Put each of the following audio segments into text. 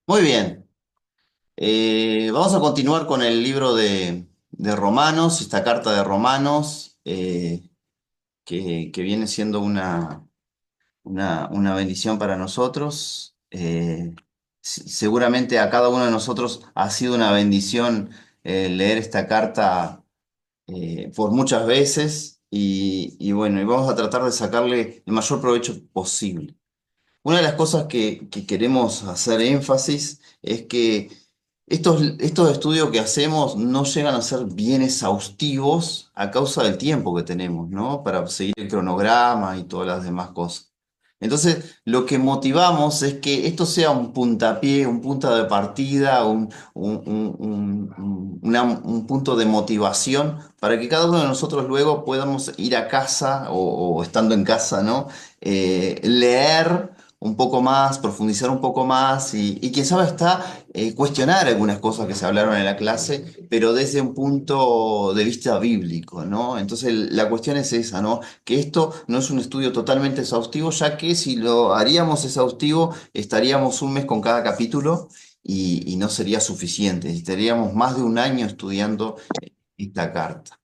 Muy bien. Vamos a continuar con el libro de Romanos, esta carta de Romanos, que viene siendo una bendición para nosotros. Seguramente a cada uno de nosotros ha sido una bendición leer esta carta por muchas veces y bueno, y vamos a tratar de sacarle el mayor provecho posible. Una de las cosas que queremos hacer énfasis es que estos estudios que hacemos no llegan a ser bien exhaustivos a causa del tiempo que tenemos, ¿no? Para seguir el cronograma y todas las demás cosas. Entonces, lo que motivamos es que esto sea un puntapié, un punto de partida, un punto de motivación para que cada uno de nosotros luego podamos ir a casa o estando en casa, ¿no? Leer un poco más, profundizar un poco más y quién sabe hasta cuestionar algunas cosas que se hablaron en la clase, pero desde un punto de vista bíblico, ¿no? Entonces la cuestión es esa, ¿no? Que esto no es un estudio totalmente exhaustivo, ya que si lo haríamos exhaustivo, estaríamos un mes con cada capítulo y no sería suficiente, estaríamos más de un año estudiando esta carta.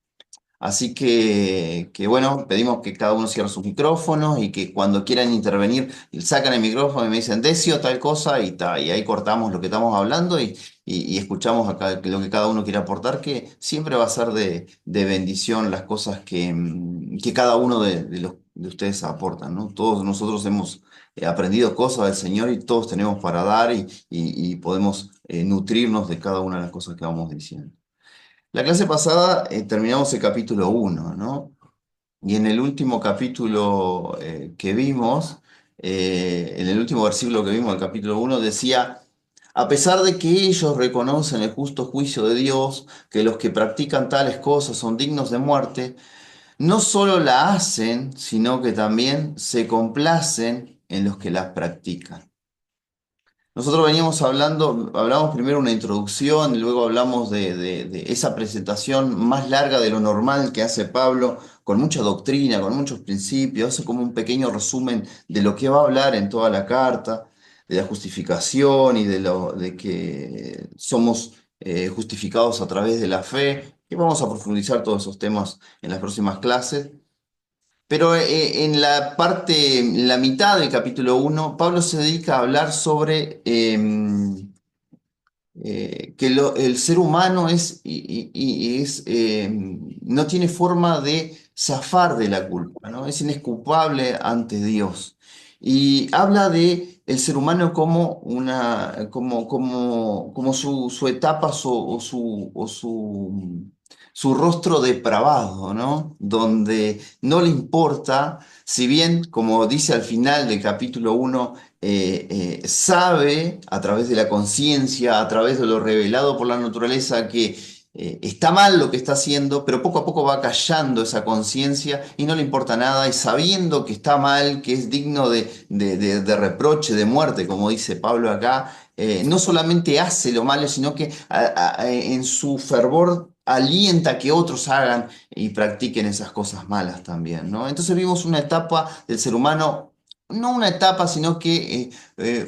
Así que bueno, pedimos que cada uno cierre sus micrófonos y que cuando quieran intervenir sacan el micrófono y me dicen Decio tal cosa y ahí cortamos lo que estamos hablando y escuchamos acá lo que cada uno quiere aportar, que siempre va a ser de bendición las cosas que cada uno de ustedes aportan, ¿no? Todos nosotros hemos aprendido cosas del Señor y todos tenemos para dar y podemos nutrirnos de cada una de las cosas que vamos diciendo. La clase pasada terminamos el capítulo uno, ¿no? Y en el último capítulo que vimos, en el último versículo que vimos del capítulo uno decía, a pesar de que ellos reconocen el justo juicio de Dios, que los que practican tales cosas son dignos de muerte, no solo la hacen, sino que también se complacen en los que las practican. Nosotros veníamos hablamos primero una introducción y luego hablamos de esa presentación más larga de lo normal que hace Pablo, con mucha doctrina, con muchos principios, hace como un pequeño resumen de lo que va a hablar en toda la carta, de la justificación y de que somos justificados a través de la fe, y vamos a profundizar todos esos temas en las próximas clases. Pero en la parte, en la mitad del capítulo uno, Pablo se dedica a hablar sobre que el ser humano no tiene forma de zafar de la culpa, ¿no? Es inescapable ante Dios. Y habla de el ser humano como como su etapa su rostro depravado, ¿no? Donde no le importa, si bien, como dice al final del capítulo uno sabe a través de la conciencia, a través de lo revelado por la naturaleza, que está mal lo que está haciendo, pero poco a poco va callando esa conciencia y no le importa nada, y sabiendo que está mal, que es digno de reproche, de muerte, como dice Pablo acá, no solamente hace lo malo, sino que en su fervor alienta que otros hagan y practiquen esas cosas malas también, ¿no? Entonces vimos una etapa del ser humano, no una etapa, sino que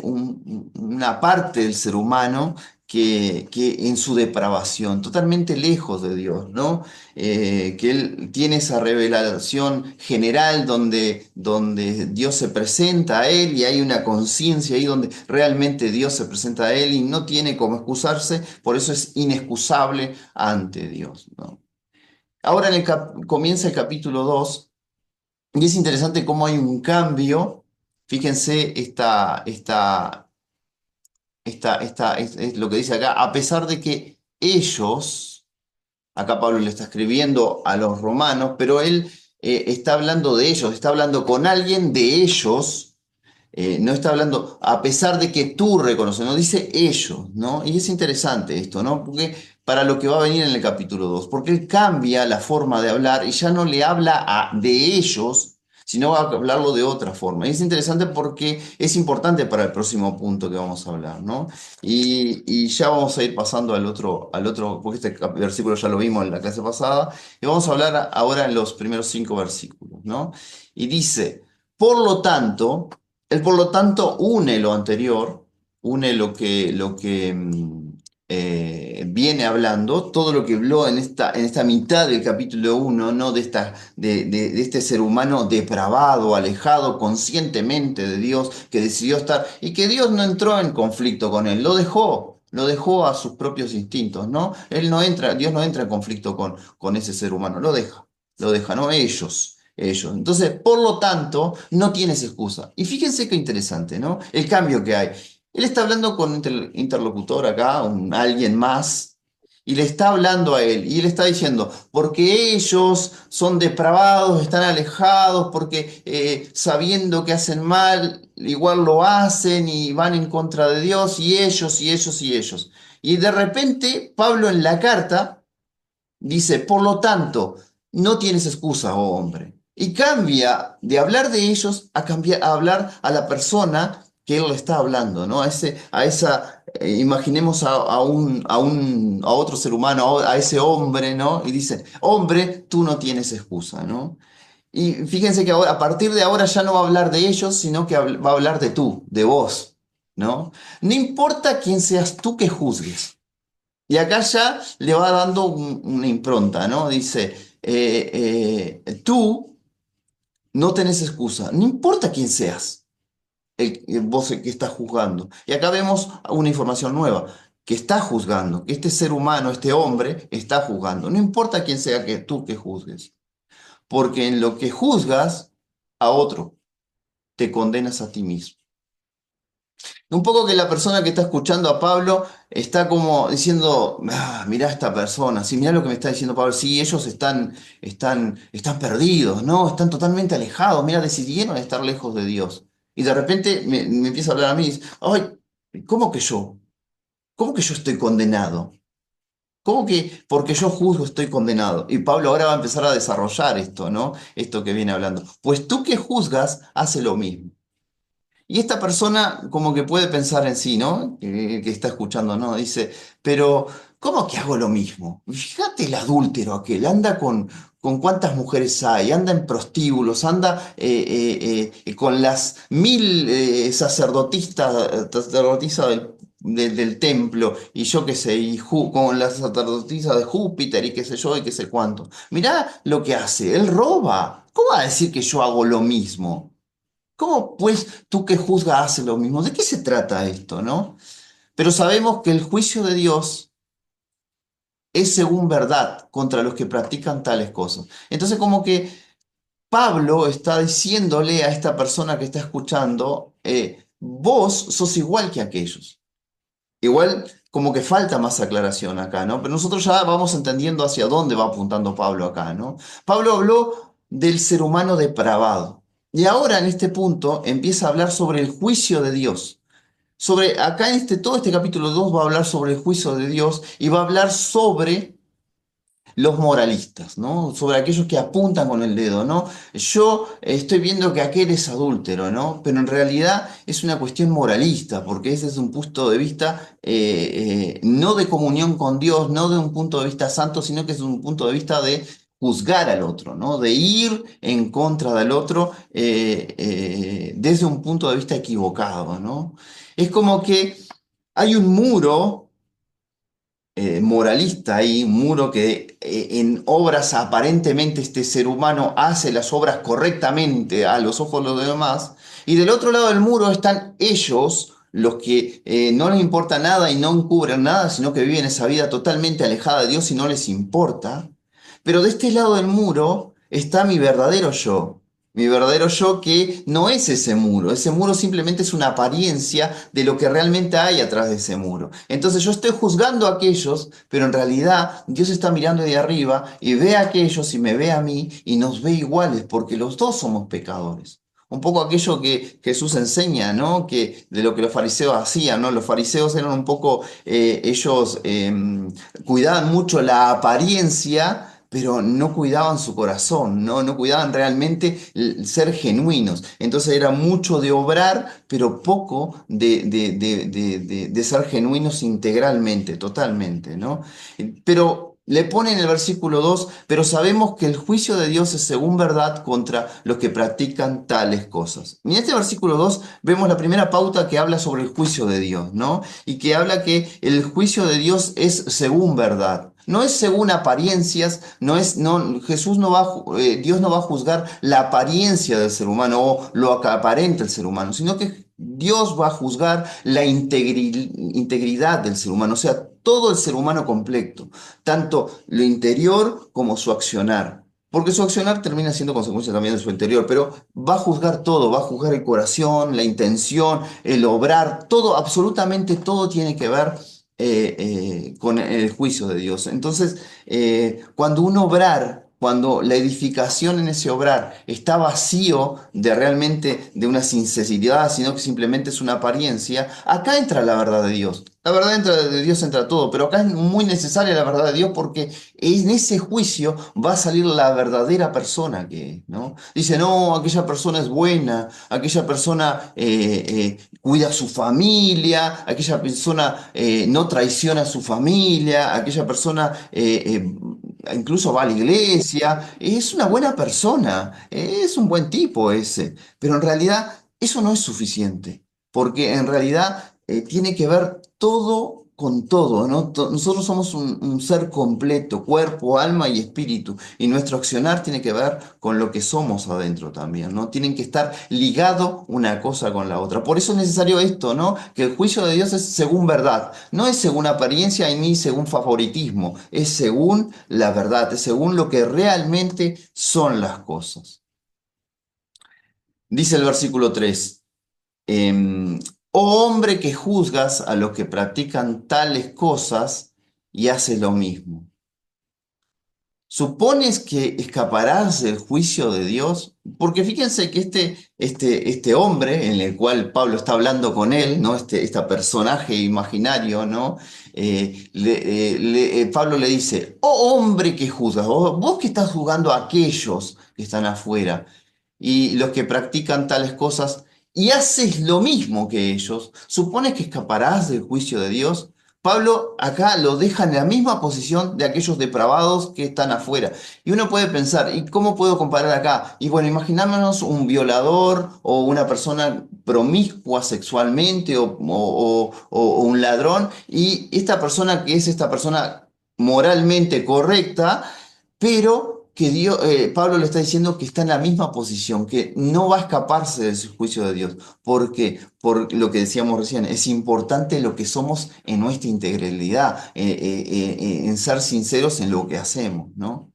una parte del ser humano que en su depravación, totalmente lejos de Dios, ¿no? Que Él tiene esa revelación general donde Dios se presenta a Él y hay una conciencia ahí donde realmente Dios se presenta a Él y no tiene cómo excusarse, por eso es inexcusable ante Dios, ¿no? Ahora comienza el capítulo 2 y es interesante cómo hay un cambio. Fíjense es lo que dice acá, a pesar de que ellos, acá Pablo le está escribiendo a los romanos, pero él está hablando de ellos, está hablando con alguien de ellos, no está hablando, a pesar de que tú reconoces, no dice ellos, ¿no? Y es interesante esto, ¿no? Porque para lo que va a venir en el capítulo 2 porque él cambia la forma de hablar y ya no le habla de ellos, sino va a hablarlo de otra forma. Y es interesante porque es importante para el próximo punto que vamos a hablar, ¿no? Y ya vamos a ir pasando al otro, porque este versículo ya lo vimos en la clase pasada, y vamos a hablar ahora en los primeros 5 versículos, ¿no? Y dice, por lo tanto, él por lo tanto une lo anterior, une lo que viene hablando, todo lo que habló en esta mitad del capítulo uno, ¿no? De este ser humano depravado, alejado conscientemente de Dios, que decidió estar, y que Dios no entró en conflicto con él, lo dejó a sus propios instintos, ¿no? Dios no entra en conflicto con ese ser humano, lo deja, ¿no? Ellos. Entonces, por lo tanto, no tienes excusa. Y fíjense qué interesante, ¿no? El cambio que hay. Él está hablando con un interlocutor acá, alguien más, y le está hablando a él, y él está diciendo, porque ellos son depravados, están alejados, porque sabiendo que hacen mal, igual lo hacen y van en contra de Dios, y ellos, y ellos, y ellos. Y de repente, Pablo en la carta dice, por lo tanto, no tienes excusa, oh hombre. Y cambia de hablar de ellos a hablar a la persona que él le está hablando, ¿no? Imaginemos a otro ser humano, a ese hombre, ¿no? Y dice, hombre, tú no tienes excusa, ¿no? Y fíjense que ahora, a partir de ahora ya no va a hablar de ellos, sino que va a hablar de tú, de vos, ¿no? No importa quién seas tú que juzgues. Y acá ya le va dando una impronta, ¿no? Dice, tú no tenés excusa, no importa quién seas, vos el que estás juzgando. Y acá vemos una información nueva, que está juzgando, que este ser humano, este hombre, está juzgando. No importa quién sea que tú que juzgues, porque en lo que juzgas a otro, te condenas a ti mismo. Un poco que la persona que está escuchando a Pablo está como diciendo, mirá a esta persona, sí, mirá lo que me está diciendo Pablo, sí, ellos están perdidos, ¿no? Están totalmente alejados, mira, decidieron estar lejos de Dios. Y de repente me empieza a hablar a mí, y dice, ay, ¿cómo que yo? ¿Cómo que yo estoy condenado? ¿Cómo que porque yo juzgo estoy condenado? Y Pablo ahora va a empezar a desarrollar esto, ¿no? Esto que viene hablando. Pues tú que juzgas, hace lo mismo. Y esta persona como que puede pensar en sí, ¿no? Que está escuchando, ¿no? Dice, pero ¿cómo que hago lo mismo? Fíjate el adúltero aquel, anda con cuántas mujeres hay, anda en prostíbulos, anda con las 1000 sacerdotisas del templo, y yo qué sé, con las sacerdotisas de Júpiter y qué sé yo y qué sé cuánto. Mirá lo que hace, él roba. ¿Cómo va a decir que yo hago lo mismo? ¿Cómo pues tú que juzgas haces lo mismo? ¿De qué se trata esto, no? Pero sabemos que el juicio de Dios es según verdad contra los que practican tales cosas. Entonces como que Pablo está diciéndole a esta persona que está escuchando, vos sos igual que aquellos. Igual como que falta más aclaración acá, ¿no? Pero nosotros ya vamos entendiendo hacia dónde va apuntando Pablo acá, ¿no? Pablo habló del ser humano depravado. Y ahora en este punto empieza a hablar sobre el juicio de Dios. Acá en todo este capítulo 2 va a hablar sobre el juicio de Dios y va a hablar sobre los moralistas, ¿no? Sobre aquellos que apuntan con el dedo, ¿no? Yo estoy viendo que aquel es adúltero, ¿no? Pero en realidad es una cuestión moralista, porque ese es un punto de vista no de comunión con Dios, no de un punto de vista santo, sino que es un punto de vista de juzgar al otro, ¿no? De ir en contra del otro desde un punto de vista equivocado, ¿no? Es como que hay un muro moralista ahí, un muro que en obras aparentemente este ser humano hace las obras correctamente a los ojos de los demás, y del otro lado del muro están ellos, los que no les importa nada y no encubren nada, sino que viven esa vida totalmente alejada de Dios y no les importa. Pero de este lado del muro está mi verdadero yo. Mi verdadero yo que no es ese muro simplemente es una apariencia de lo que realmente hay atrás de ese muro. Entonces yo estoy juzgando a aquellos, pero en realidad Dios está mirando de arriba y ve a aquellos y me ve a mí y nos ve iguales porque los dos somos pecadores. Un poco aquello que Jesús enseña, ¿no? Que de lo que los fariseos hacían, ¿no? Los fariseos eran un poco, ellos cuidaban mucho la apariencia, pero no cuidaban su corazón, ¿no? No cuidaban realmente ser genuinos. Entonces era mucho de obrar, pero poco de ser genuinos integralmente, totalmente, ¿no? Pero le pone en el versículo 2, pero sabemos que el juicio de Dios es según verdad contra los que practican tales cosas. Y en este versículo 2 vemos la primera pauta que habla sobre el juicio de Dios, ¿no? Y que habla que el juicio de Dios es según verdad. No es según apariencias, no es, no, Jesús no va, Dios no va a juzgar la apariencia del ser humano o lo que aparenta el ser humano, sino que Dios va a juzgar la integridad del ser humano, o sea, todo el ser humano completo, tanto lo interior como su accionar. Porque su accionar termina siendo consecuencia también de su interior, pero va a juzgar todo, va a juzgar el corazón, la intención, el obrar, todo, absolutamente todo tiene que ver con el juicio de Dios. Entonces, cuando un obrar, cuando la edificación en ese obrar está vacío de realmente de una sinceridad, sino que simplemente es una apariencia, acá entra la verdad de Dios. La verdad de Dios entra todo, pero acá es muy necesaria la verdad de Dios porque en ese juicio va a salir la verdadera persona que es, ¿no? Dice, no, aquella persona es buena, aquella persona cuida a su familia, aquella persona no traiciona a su familia, aquella persona incluso va a la iglesia, es una buena persona, es un buen tipo ese, pero en realidad eso no es suficiente, porque en realidad tiene que ver todo con todo, ¿no? Nosotros somos un ser completo, cuerpo, alma y espíritu, y nuestro accionar tiene que ver con lo que somos adentro también, ¿no? Tienen que estar ligado una cosa con la otra. Por eso es necesario esto, ¿no? Que el juicio de Dios es según verdad, no es según apariencia y ni según favoritismo, es según la verdad, es según lo que realmente son las cosas. Dice el versículo 3. Oh hombre que juzgas a los que practican tales cosas y haces lo mismo. ¿Supones que escaparás del juicio de Dios? Porque fíjense que este hombre en el cual Pablo está hablando con él, ¿no? Este personaje imaginario, ¿no? Pablo le dice, oh hombre que juzgas, vos que estás juzgando a aquellos que están afuera y los que practican tales cosas y haces lo mismo que ellos, ¿supones que escaparás del juicio de Dios? Pablo acá lo deja en la misma posición de aquellos depravados que están afuera. Y uno puede pensar, ¿y cómo puedo comparar acá? Y bueno, imaginémonos un violador o una persona promiscua sexualmente o un ladrón y esta persona que es esta persona moralmente correcta, pero que Pablo le está diciendo que está en la misma posición, que no va a escaparse del juicio de Dios. ¿Por qué? Por lo que decíamos recién, es importante lo que somos en nuestra integralidad, en ser sinceros en lo que hacemos, ¿no?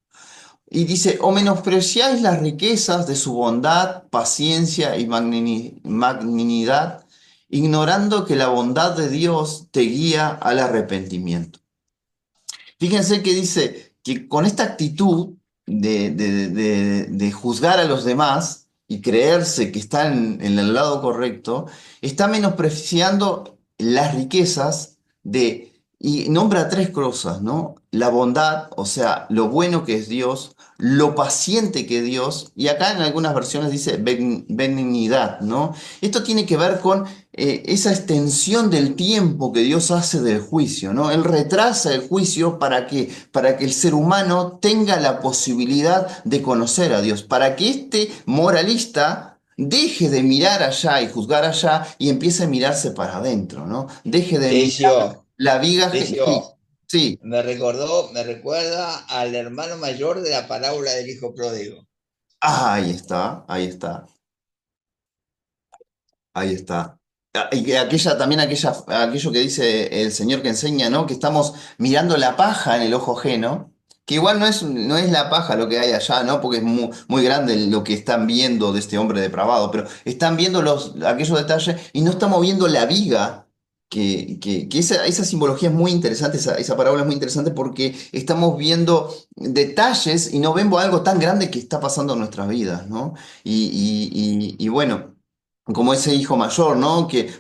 Y dice, o menospreciáis las riquezas de su bondad, paciencia y magnanimidad, ignorando que la bondad de Dios te guía al arrepentimiento. Fíjense que dice que con esta actitud de juzgar a los demás y creerse que está en el lado correcto, está menospreciando las riquezas y nombra tres cosas, ¿no? La bondad, o sea, lo bueno que es Dios, lo paciente que es Dios, y acá en algunas versiones dice benignidad, ¿no? Esto tiene que ver con esa extensión del tiempo que Dios hace del juicio, ¿no? Él retrasa el juicio para que el ser humano tenga la posibilidad de conocer a Dios, para que este moralista deje de mirar allá y juzgar allá y empiece a mirarse para adentro, ¿no? Deje de mirar Decio, la viga. Sí, Decio, sí. me recuerda al hermano mayor de la parábola del hijo pródigo. Ahí está, ahí está. Ahí está. Y que aquello que dice el señor que enseña, ¿no? Que estamos mirando la paja en el ojo ajeno, que igual no es la paja lo que hay allá, ¿no? Porque es muy, muy grande lo que están viendo de este hombre depravado, pero están viendo aquellos detalles y no estamos viendo la viga, que esa simbología es muy interesante, esa parábola es muy interesante porque estamos viendo detalles y no vemos algo tan grande que está pasando en nuestras vidas, ¿no? Y bueno como ese hijo mayor, ¿no? Que,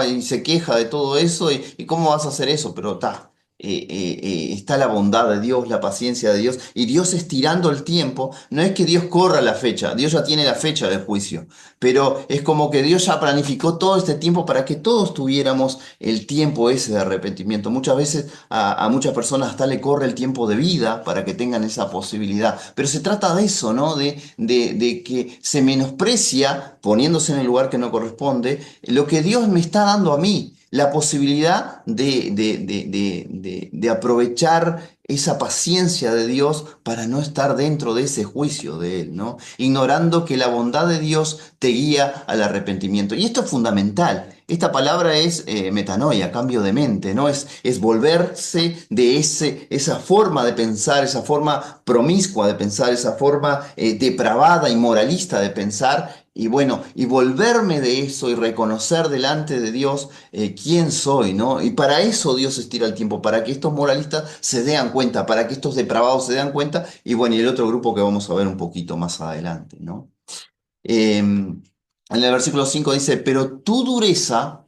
y se queja de todo eso y cómo vas a hacer eso, pero está. está la bondad de Dios, la paciencia de Dios, y Dios estirando el tiempo. No es que Dios corra la fecha, Dios ya tiene la fecha del juicio, pero es como que Dios ya planificó todo este tiempo para que todos tuviéramos el tiempo ese de arrepentimiento. Muchas veces a muchas personas hasta le corre el tiempo de vida para que tengan esa posibilidad, pero se trata de eso, ¿no? De que se menosprecia, poniéndose en el lugar que no corresponde, lo que Dios me está dando a mí, la posibilidad de aprovechar esa paciencia de Dios para no estar dentro de ese juicio de Él, ¿no? Ignorando que la bondad de Dios te guía al arrepentimiento. Y esto es fundamental. Esta palabra es metanoia, cambio de mente, ¿no? Es volverse de esa forma de pensar, esa forma promiscua de pensar, esa forma depravada y moralista de pensar. Y bueno, y volverme de eso y reconocer delante de Dios quién soy, ¿no? Y para eso Dios estira el tiempo, para que estos moralistas se den cuenta, para que estos depravados se den cuenta, y bueno, y el otro grupo que vamos a ver un poquito más adelante, ¿no? En el versículo 5 dice, pero tu dureza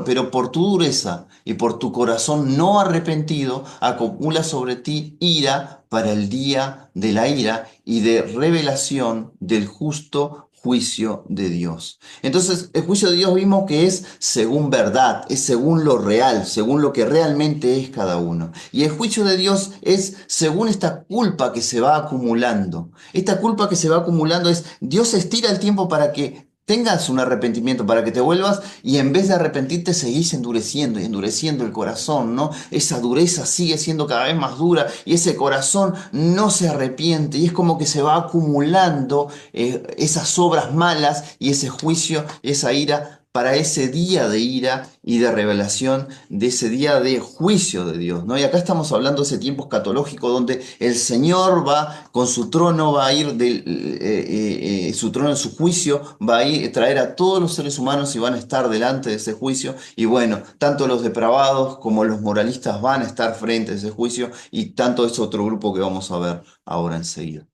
pero por tu dureza y por tu corazón no arrepentido, acumula sobre ti ira para el día de la ira y de revelación del justo juicio de Dios. Entonces, el juicio de Dios vimos que es según verdad, es según lo real, según lo que realmente es cada uno. Y el juicio de Dios es según esta culpa que se va acumulando. Esta culpa que se va acumulando es, Dios estira el tiempo para que tengas un arrepentimiento, para que te vuelvas y en vez de arrepentirte seguís endureciendo y endureciendo el corazón, ¿no? Esa dureza sigue siendo cada vez más dura y ese corazón no se arrepiente y es como que se va acumulando esas obras malas y ese juicio, esa ira para ese día de ira y de revelación, de ese día de juicio de Dios, ¿no? Y acá estamos hablando de ese tiempo escatológico donde el Señor va con su trono, va a ir su trono, su juicio, va a ir traer a todos los seres humanos y van a estar delante de ese juicio. Y bueno, tanto los depravados como los moralistas van a estar frente a ese juicio y tanto es otro grupo que vamos a ver ahora enseguida.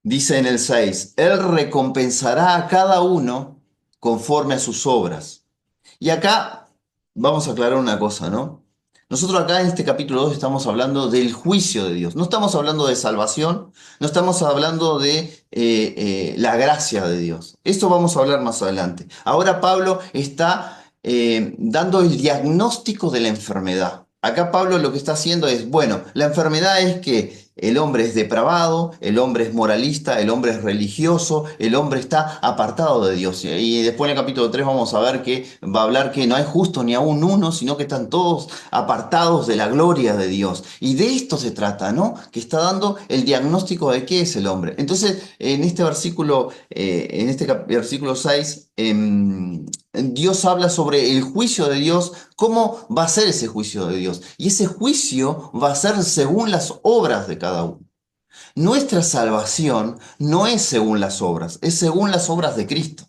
Dice en el 6, Él recompensará a cada uno conforme a sus obras. Y acá vamos a aclarar una cosa, ¿no? Nosotros acá en este capítulo 2 estamos hablando del juicio de Dios. No estamos hablando de salvación, no estamos hablando de la gracia de Dios. Esto vamos a hablar más adelante. Ahora Pablo está dando el diagnóstico de la enfermedad. Acá Pablo lo que está haciendo es, bueno, la enfermedad es que el hombre es depravado, el hombre es moralista, el hombre es religioso, el hombre está apartado de Dios. Y después en el capítulo 3 vamos a ver que va a hablar que no hay justo ni aún uno, sino que están todos apartados de la gloria de Dios. Y de esto se trata, ¿no? Que está dando el diagnóstico de qué es el hombre. Entonces, en este versículo 6, Dios habla sobre el juicio de Dios, cómo va a ser ese juicio de Dios. Y ese juicio va a ser según las obras de cada uno. Nuestra salvación no es según las obras, es según las obras de Cristo.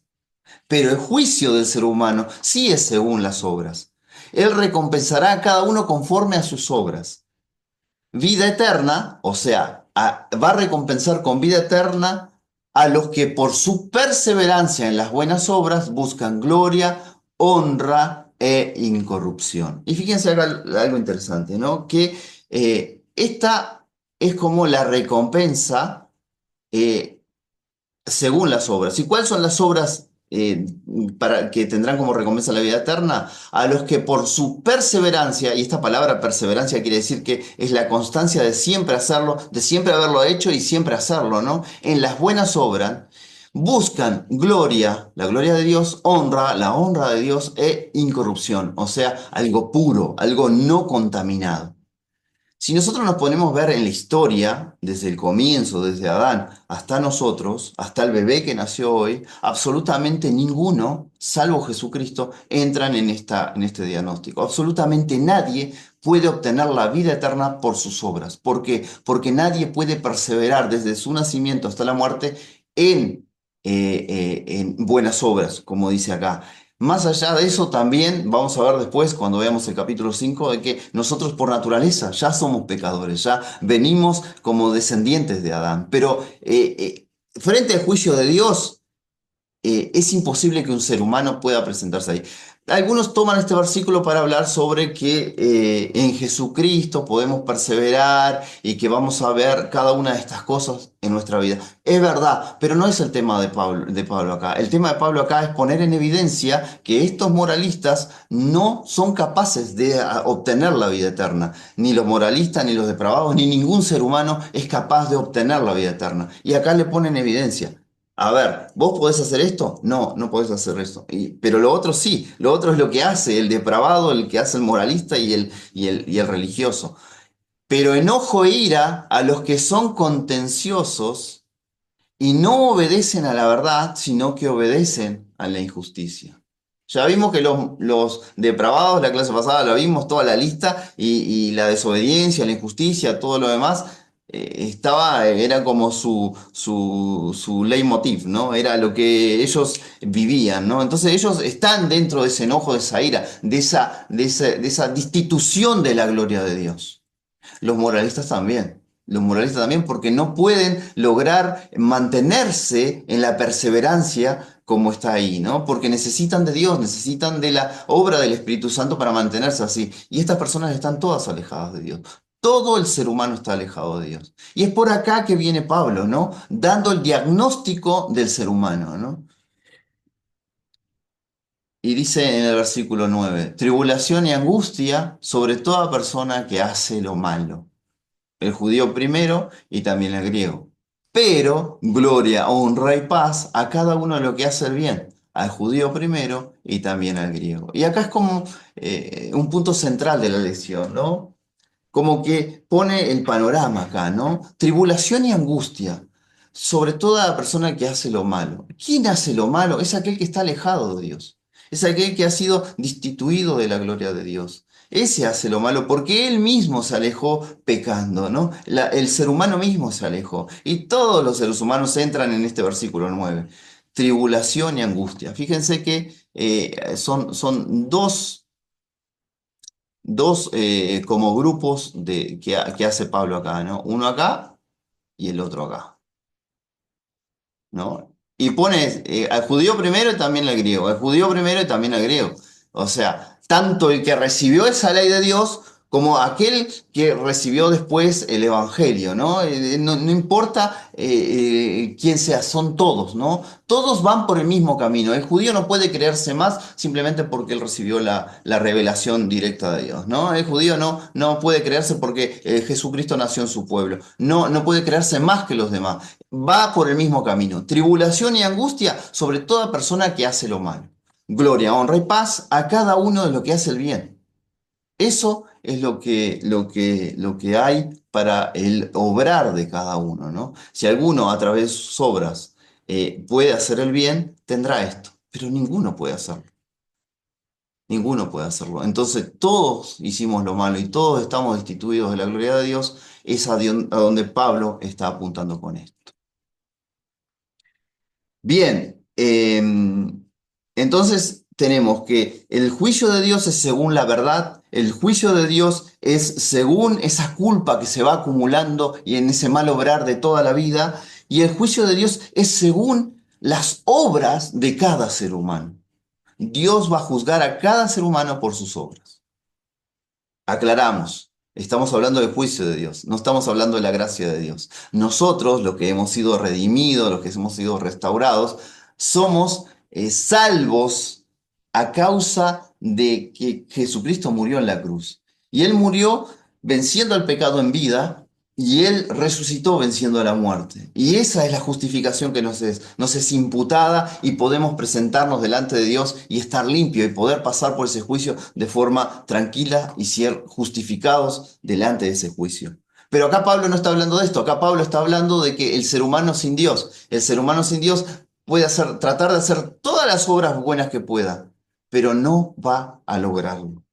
Pero el juicio del ser humano sí es según las obras. Él recompensará a cada uno conforme a sus obras. Vida eterna, o sea, va a recompensar con vida eterna a los que por su perseverancia en las buenas obras buscan gloria, honra e incorrupción. Y fíjense acá algo interesante, ¿no? Que esta es como la recompensa eh, según las obras. ¿Y cuáles son las obras para que tendrán como recompensa la vida eterna? A los que por su perseverancia, y esta palabra perseverancia quiere decir que es la constancia de siempre hacerlo, de siempre haberlo hecho y siempre hacerlo, ¿no? En las buenas obras buscan gloria, la gloria de Dios, honra, la honra de Dios e incorrupción, o sea, algo puro, algo no contaminado. Si nosotros nos ponemos a ver en la historia, desde el comienzo, desde Adán hasta nosotros, hasta el bebé que nació hoy, absolutamente ninguno, salvo Jesucristo, entran en este diagnóstico. Absolutamente nadie puede obtener la vida eterna por sus obras. ¿Por qué? Porque nadie puede perseverar desde su nacimiento hasta la muerte en buenas obras, como dice acá. Más allá de eso, también vamos a ver después, cuando veamos el capítulo 5 de que nosotros por naturaleza ya somos pecadores, ya venimos como descendientes de Adán. Pero frente al juicio de Dios, es imposible que un ser humano pueda presentarse ahí. Algunos toman este versículo para hablar sobre que en Jesucristo podemos perseverar y que vamos a ver cada una de estas cosas en nuestra vida. Es verdad, pero no es el tema de Pablo acá. El tema de Pablo acá es poner en evidencia que estos moralistas no son capaces de obtener la vida eterna. Ni los moralistas, ni los depravados, ni ningún ser humano es capaz de obtener la vida eterna. Y acá le ponen evidencia. A ver, ¿vos podés hacer esto? No, no podés hacer esto. Pero lo otro sí, lo otro es lo que hace el depravado, el que hace el moralista y el religioso. Pero enojo e ira a los que son contenciosos y no obedecen a la verdad, sino que obedecen a la injusticia. Ya vimos que los depravados, la clase pasada, la vimos toda la lista y la desobediencia, la injusticia, todo lo demás, era como su leitmotiv, ¿no? Era lo que ellos vivían, ¿no? Entonces ellos están dentro de ese enojo, de esa ira, de esa destitución de la gloria de Dios. Los moralistas también. Los moralistas también porque no pueden lograr mantenerse en la perseverancia como está ahí, ¿no? Porque necesitan de Dios, necesitan de la obra del Espíritu Santo para mantenerse así. Y estas personas están todas alejadas de Dios. Todo el ser humano está alejado de Dios. Y es por acá que viene Pablo, ¿no? Dando el diagnóstico del ser humano, ¿no? Y dice en el versículo 9: tribulación y angustia sobre toda persona que hace lo malo, el judío primero y también el griego. Pero gloria, honra y paz a cada uno de lo que hace el bien, al judío primero y también al griego. Y acá es como un punto central de la lección, ¿no? Como que pone el panorama acá, ¿no? Tribulación y angustia sobre toda persona que hace lo malo. ¿Quién hace lo malo? Es aquel que está alejado de Dios. Es aquel que ha sido destituido de la gloria de Dios. Ese hace lo malo porque él mismo se alejó pecando, ¿no? El ser humano mismo se alejó. Y todos los seres humanos entran en este versículo 9. Tribulación y angustia. Fíjense que son dos como grupos que hace Pablo acá, ¿no? Uno acá y el otro acá, ¿no? Y pone al judío primero y también al griego, al judío primero y también al griego. O sea, tanto el que recibió esa ley de Dios como aquel que recibió después el evangelio, ¿no? No importa quién sea, son todos, ¿no? Todos van por el mismo camino. El judío no puede creerse más simplemente porque él recibió la revelación directa de Dios, ¿no? El judío no puede creerse porque Jesucristo nació en su pueblo. No puede creerse más que los demás. Va por el mismo camino. Tribulación y angustia sobre toda persona que hace lo malo. Gloria, honra y paz a cada uno de lo que hace el bien. Eso es lo que hay para el obrar de cada uno, ¿no? Si alguno a través de sus obras puede hacer el bien, tendrá esto, pero ninguno puede hacerlo. Ninguno puede hacerlo. Entonces todos hicimos lo malo y todos estamos destituidos de la gloria de Dios. Es a donde Pablo está apuntando con esto. Bien, entonces tenemos que el juicio de Dios es según la verdad, el juicio de Dios es según esa culpa que se va acumulando y en ese mal obrar de toda la vida, y el juicio de Dios es según las obras de cada ser humano. Dios va a juzgar a cada ser humano por sus obras. Aclaramos, estamos hablando del juicio de Dios, no estamos hablando de la gracia de Dios. Nosotros, los que hemos sido redimidos, los que hemos sido restaurados, somos salvos a causa de que Jesucristo murió en la cruz. Y Él murió venciendo al pecado en vida y Él resucitó venciendo a la muerte. Y esa es la justificación que nos es imputada y podemos presentarnos delante de Dios y estar limpio y poder pasar por ese juicio de forma tranquila y ser justificados delante de ese juicio. Pero acá Pablo no está hablando de esto, acá Pablo está hablando de que el ser humano sin Dios, el ser humano sin Dios puede tratar de hacer todas las obras buenas que pueda, pero no va a lograrlo.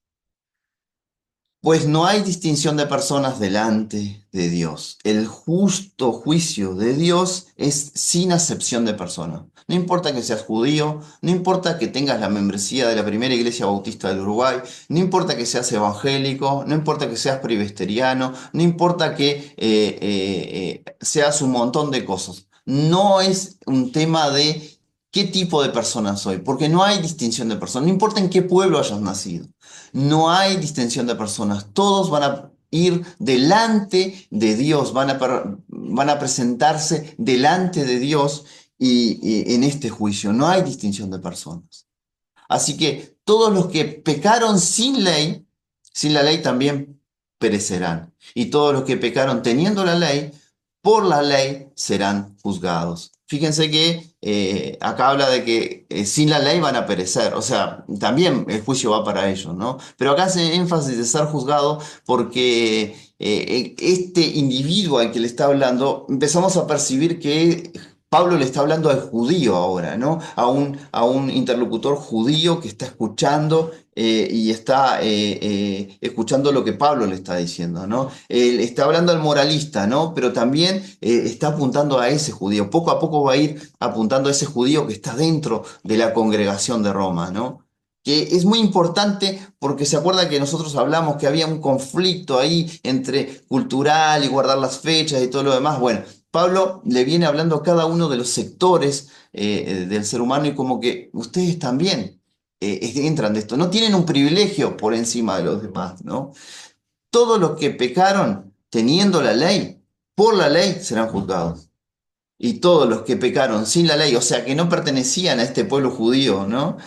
Pues no hay distinción de personas delante de Dios. El justo juicio de Dios es sin acepción de personas. No importa que seas judío, no importa que tengas la membresía de la primera iglesia bautista del Uruguay, no importa que seas evangélico, no importa que seas presbiteriano, no importa que seas un montón de cosas. No es un tema de qué tipo de persona soy, porque no hay distinción de personas, no importa en qué pueblo hayas nacido, no hay distinción de personas, todos van a ir delante de Dios, van a presentarse delante de Dios y en este juicio, no hay distinción de personas. Así que todos los que pecaron sin la ley también perecerán. Y todos los que pecaron teniendo la ley, por la ley serán juzgados. Fíjense que acá habla de que sin la ley van a perecer, o sea, también el juicio va para ellos, ¿no? Pero acá hace énfasis de ser juzgado porque este individuo al que le está hablando, empezamos a percibir que Pablo le está hablando al judío ahora, ¿no? A un interlocutor judío que está escuchando y está escuchando lo que Pablo le está diciendo, ¿no? Él está hablando al moralista, ¿no? Pero también está apuntando a ese judío. Poco a poco va a ir apuntando a ese judío que está dentro de la congregación de Roma, ¿no? Que es muy importante porque se acuerda que nosotros hablamos que había un conflicto ahí entre cultural y guardar las fechas y todo lo demás. Bueno, Pablo le viene hablando a cada uno de los sectores del ser humano y como que ustedes también entran de esto. No tienen un privilegio por encima de los demás, ¿no? Todos los que pecaron teniendo la ley, por la ley serán juzgados. Y todos los que pecaron sin la ley, o sea, que no pertenecían a este pueblo judío, ¿no?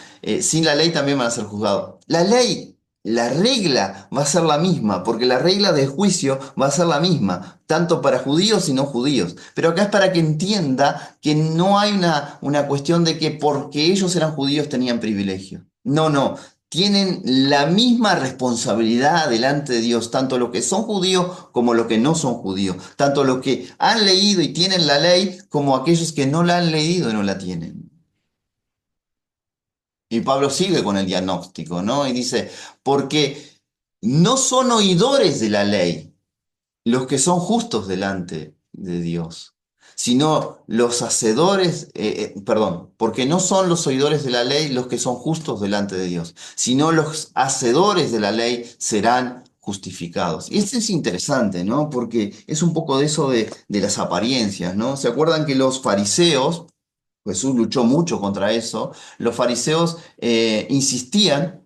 Sin la ley también van a ser juzgados. La ley, la regla va a ser la misma, porque la regla del juicio va a ser la misma, tanto para judíos y no judíos. Pero acá es para que entienda que no hay una cuestión de que porque ellos eran judíos tenían privilegio. No, no. Tienen la misma responsabilidad delante de Dios, tanto los que son judíos como los que no son judíos, tanto los que han leído y tienen la ley como aquellos que no la han leído y no la tienen. Y Pablo sigue con el diagnóstico, ¿no? Y dice, porque no son oidores de la ley los que son justos delante de Dios, sino los hacedores, perdón, porque no son los oidores de la ley los que son justos delante de Dios, sino los hacedores de la ley serán justificados. Y esto es interesante, ¿no? Porque es un poco de eso de las apariencias, ¿no? ¿Se acuerdan que los fariseos, Jesús luchó mucho contra eso, los fariseos insistían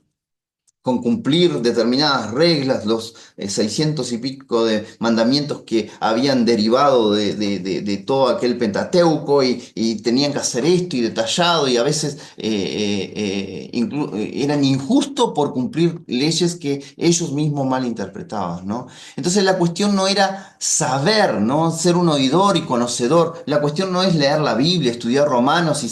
con cumplir determinadas reglas, los 600 y pico de mandamientos que habían derivado de todo aquel Pentateuco y tenían que hacer esto y detallado y a veces eran injustos por cumplir leyes que ellos mismos malinterpretaban, ¿no? Entonces la cuestión no era saber, ¿no? Ser un oidor y conocedor. La cuestión no es leer la Biblia, estudiar Romanos y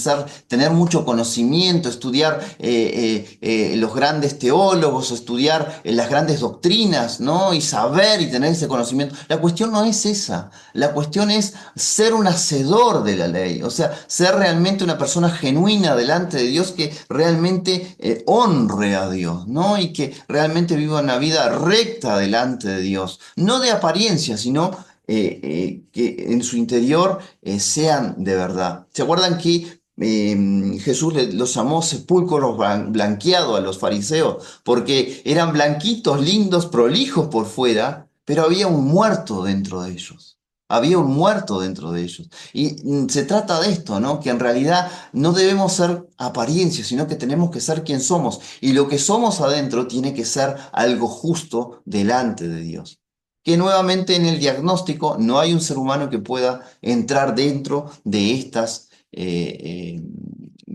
tener mucho conocimiento, estudiar los grandes teólogos, estudiar las grandes doctrinas, ¿no? Y saber y tener ese conocimiento. La cuestión no es esa. La cuestión es ser un hacedor de la ley. O sea, ser realmente una persona genuina delante de Dios que realmente honre a Dios, ¿no? Y que realmente viva una vida recta delante de Dios. No de apariencia, sino que en su interior sean de verdad. ¿Se acuerdan que Jesús los llamó sepulcros blanqueados a los fariseos? Porque eran blanquitos, lindos, prolijos por fuera, pero había un muerto dentro de ellos. Había un muerto dentro de ellos. Y se trata de esto, ¿no? Que en realidad no debemos ser apariencias, sino que tenemos que ser quien somos. Y lo que somos adentro tiene que ser algo justo delante de Dios. Que nuevamente en el diagnóstico no hay un ser humano que pueda entrar dentro de estas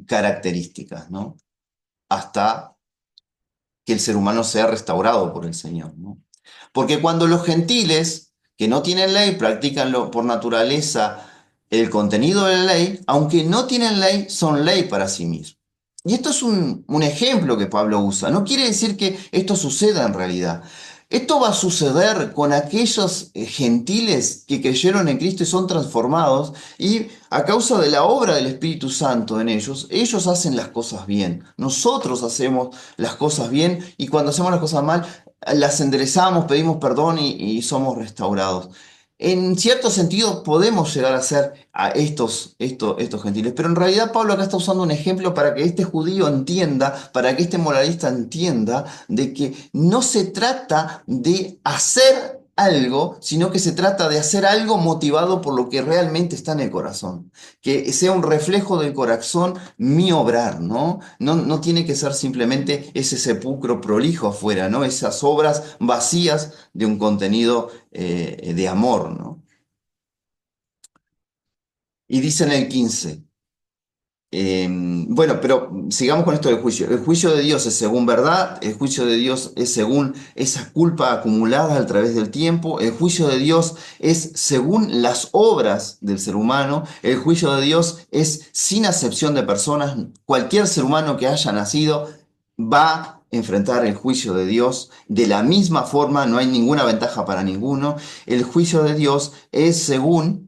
características, ¿no? Hasta que el ser humano sea restaurado por el Señor, ¿no? Porque cuando los gentiles que no tienen ley practican por naturaleza el contenido de la ley, aunque no tienen ley, son ley para sí mismos. Y esto es un ejemplo que Pablo usa. No quiere decir que esto suceda en realidad. Esto va a suceder con aquellos gentiles que creyeron en Cristo y son transformados y a causa de la obra del Espíritu Santo en ellos hacen las cosas bien. Nosotros hacemos las cosas bien y cuando hacemos las cosas mal, las enderezamos, pedimos perdón y somos restaurados. En cierto sentido podemos llegar a ser a estos gentiles, pero en realidad Pablo acá está usando un ejemplo para que este judío entienda, para que este moralista entienda de que no se trata de hacer algo, sino que se trata de hacer algo motivado por lo que realmente está en el corazón. Que sea un reflejo del corazón mi obrar, ¿no? No tiene que ser simplemente ese sepulcro prolijo afuera, ¿no? Esas obras vacías de un contenido de amor, ¿no? Y dice en el 15. Bueno, pero sigamos con esto del juicio. El juicio de Dios es según verdad, el juicio de Dios es según esa culpa acumulada a través del tiempo, el juicio de Dios es según las obras del ser humano, el juicio de Dios es sin acepción de personas. Cualquier ser humano que haya nacido va a enfrentar el juicio de Dios de la misma forma, no hay ninguna ventaja para ninguno. El juicio de Dios es según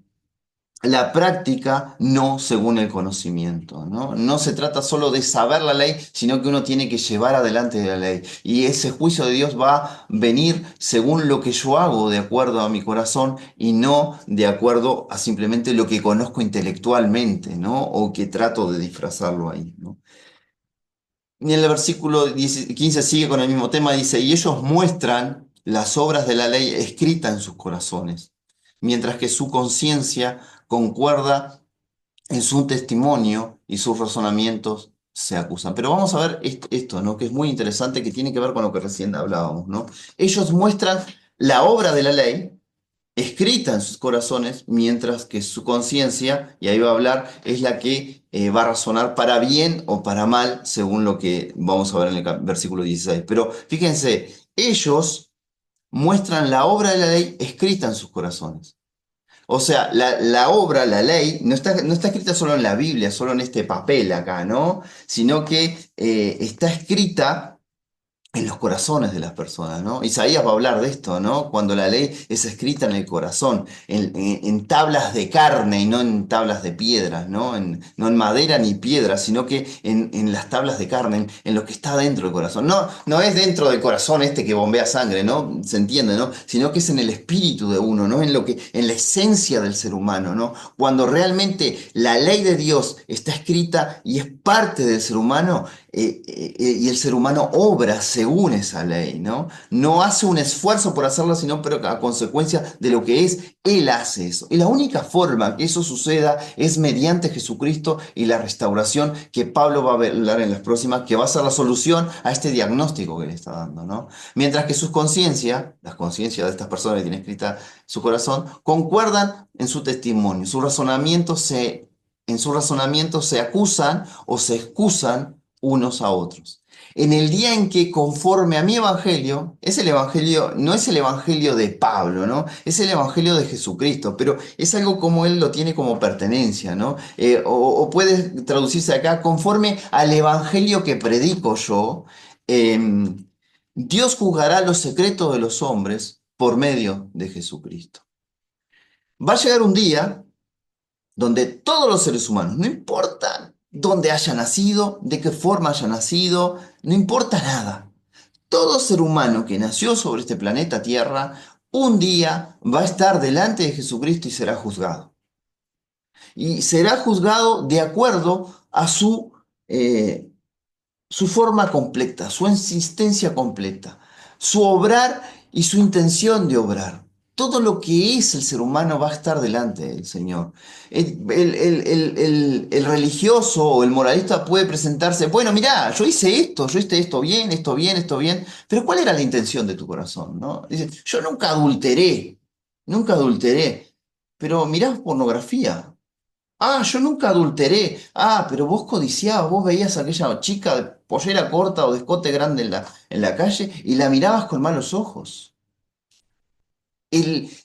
la práctica, no según el conocimiento, ¿no? No se trata solo de saber la ley, sino que uno tiene que llevar adelante la ley. Y ese juicio de Dios va a venir según lo que yo hago, de acuerdo a mi corazón, y no de acuerdo a simplemente lo que conozco intelectualmente, ¿no? O que trato de disfrazarlo ahí, ¿no? Y en el versículo 15 sigue con el mismo tema, dice, y ellos muestran las obras de la ley escritas en sus corazones, mientras que su conciencia concuerda en su testimonio y sus razonamientos se acusan. Pero vamos a ver esto, ¿no? Que es muy interesante, que tiene que ver con lo que recién hablábamos, ¿no? Ellos muestran la obra de la ley escrita en sus corazones, mientras que su conciencia, y ahí va a hablar, es la que va a razonar para bien o para mal, según lo que vamos a ver en el versículo 16. Pero fíjense, ellos muestran la obra de la ley escrita en sus corazones. O sea, la obra, la ley, no está escrita solo en la Biblia, solo en este papel acá, ¿no? Sino que está escrita en los corazones de las personas, ¿no? Isaías va a hablar de esto, ¿no? Cuando la ley es escrita en el corazón, en tablas de carne y no en tablas de piedras, ¿no? No en madera ni piedra, sino que en las tablas de carne, en lo que está dentro del corazón. No es dentro del corazón este que bombea sangre, ¿no? Se entiende, ¿no? Sino que es en el espíritu de uno, ¿no? En la esencia del ser humano, ¿no? Cuando realmente la ley de Dios está escrita y es parte del ser humano, y el ser humano obra según esa ley, ¿no? No hace un esfuerzo por hacerlo, sino pero a consecuencia de lo que es, Él hace eso. Y la única forma que eso suceda es mediante Jesucristo y la restauración que Pablo va a hablar en las próximas, que va a ser la solución a este diagnóstico que le está dando, ¿no? Mientras que sus conciencias, las conciencias de estas personas que tienen escrita su corazón, concuerdan en su testimonio, en su razonamiento se acusan o se excusan unos a otros. En el día en que conforme a mi evangelio, es el evangelio, no es el evangelio de Pablo, ¿no? Es el evangelio de Jesucristo, pero es algo como él lo tiene como pertenencia, ¿no? O puede traducirse acá, conforme al evangelio que predico yo, Dios juzgará los secretos de los hombres por medio de Jesucristo. Va a llegar un día donde todos los seres humanos, no importa dónde haya nacido, de qué forma haya nacido, no importa nada. Todo ser humano que nació sobre este planeta Tierra, un día va a estar delante de Jesucristo y será juzgado. Y será juzgado de acuerdo a eh, su forma completa, su existencia completa, su obrar y su intención de obrar. Todo lo que es el ser humano va a estar delante del Señor. El religioso o el moralista puede presentarse, bueno, mirá, yo hice esto bien, esto bien, esto bien, pero ¿cuál era la intención de tu corazón? ¿No? Dice, yo nunca adulteré, pero mirás pornografía. Ah, yo nunca adulteré. Ah, pero vos codiciabas, vos veías a aquella chica de pollera corta o de escote grande en la calle y la mirabas con malos ojos.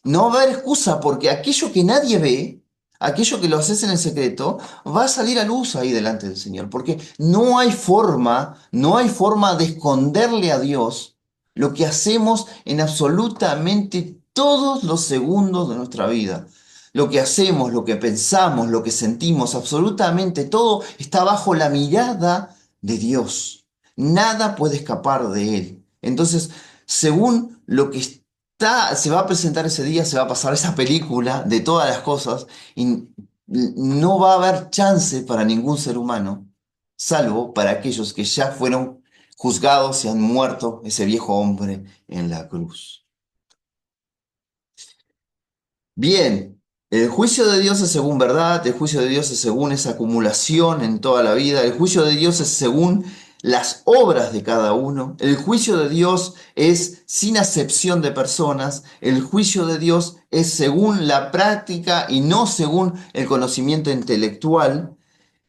No va a haber excusa porque aquello que nadie ve, aquello que lo haces en el secreto, va a salir a luz ahí delante del Señor. Porque no hay forma de esconderle a Dios lo que hacemos en absolutamente todos los segundos de nuestra vida. Lo que hacemos, lo que pensamos, lo que sentimos, absolutamente todo está bajo la mirada de Dios. Nada puede escapar de Él. Entonces, según lo que se va a presentar ese día, se va a pasar esa película de todas las cosas y no va a haber chance para ningún ser humano, salvo para aquellos que ya fueron juzgados y han muerto ese viejo hombre en la cruz. Bien, el juicio de Dios es según verdad, el juicio de Dios es según esa acumulación en toda la vida, el juicio de Dios es según las obras de cada uno, el juicio de Dios es sin acepción de personas, el juicio de Dios es según la práctica y no según el conocimiento intelectual,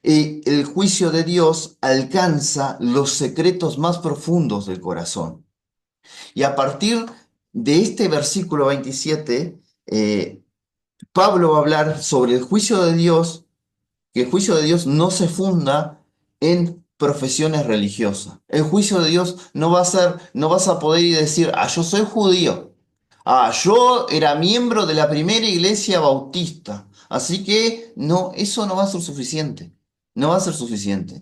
y el juicio de Dios alcanza los secretos más profundos del corazón. Y a partir de este versículo 27, Pablo va a hablar sobre el juicio de Dios, que el juicio de Dios no se funda en profesiones religiosas. El juicio de Dios no va a ser, no vas a poder ir a decir, ah, yo soy judío, ah, yo era miembro de la primera iglesia bautista, así que no, eso no va a ser suficiente, no va a ser suficiente.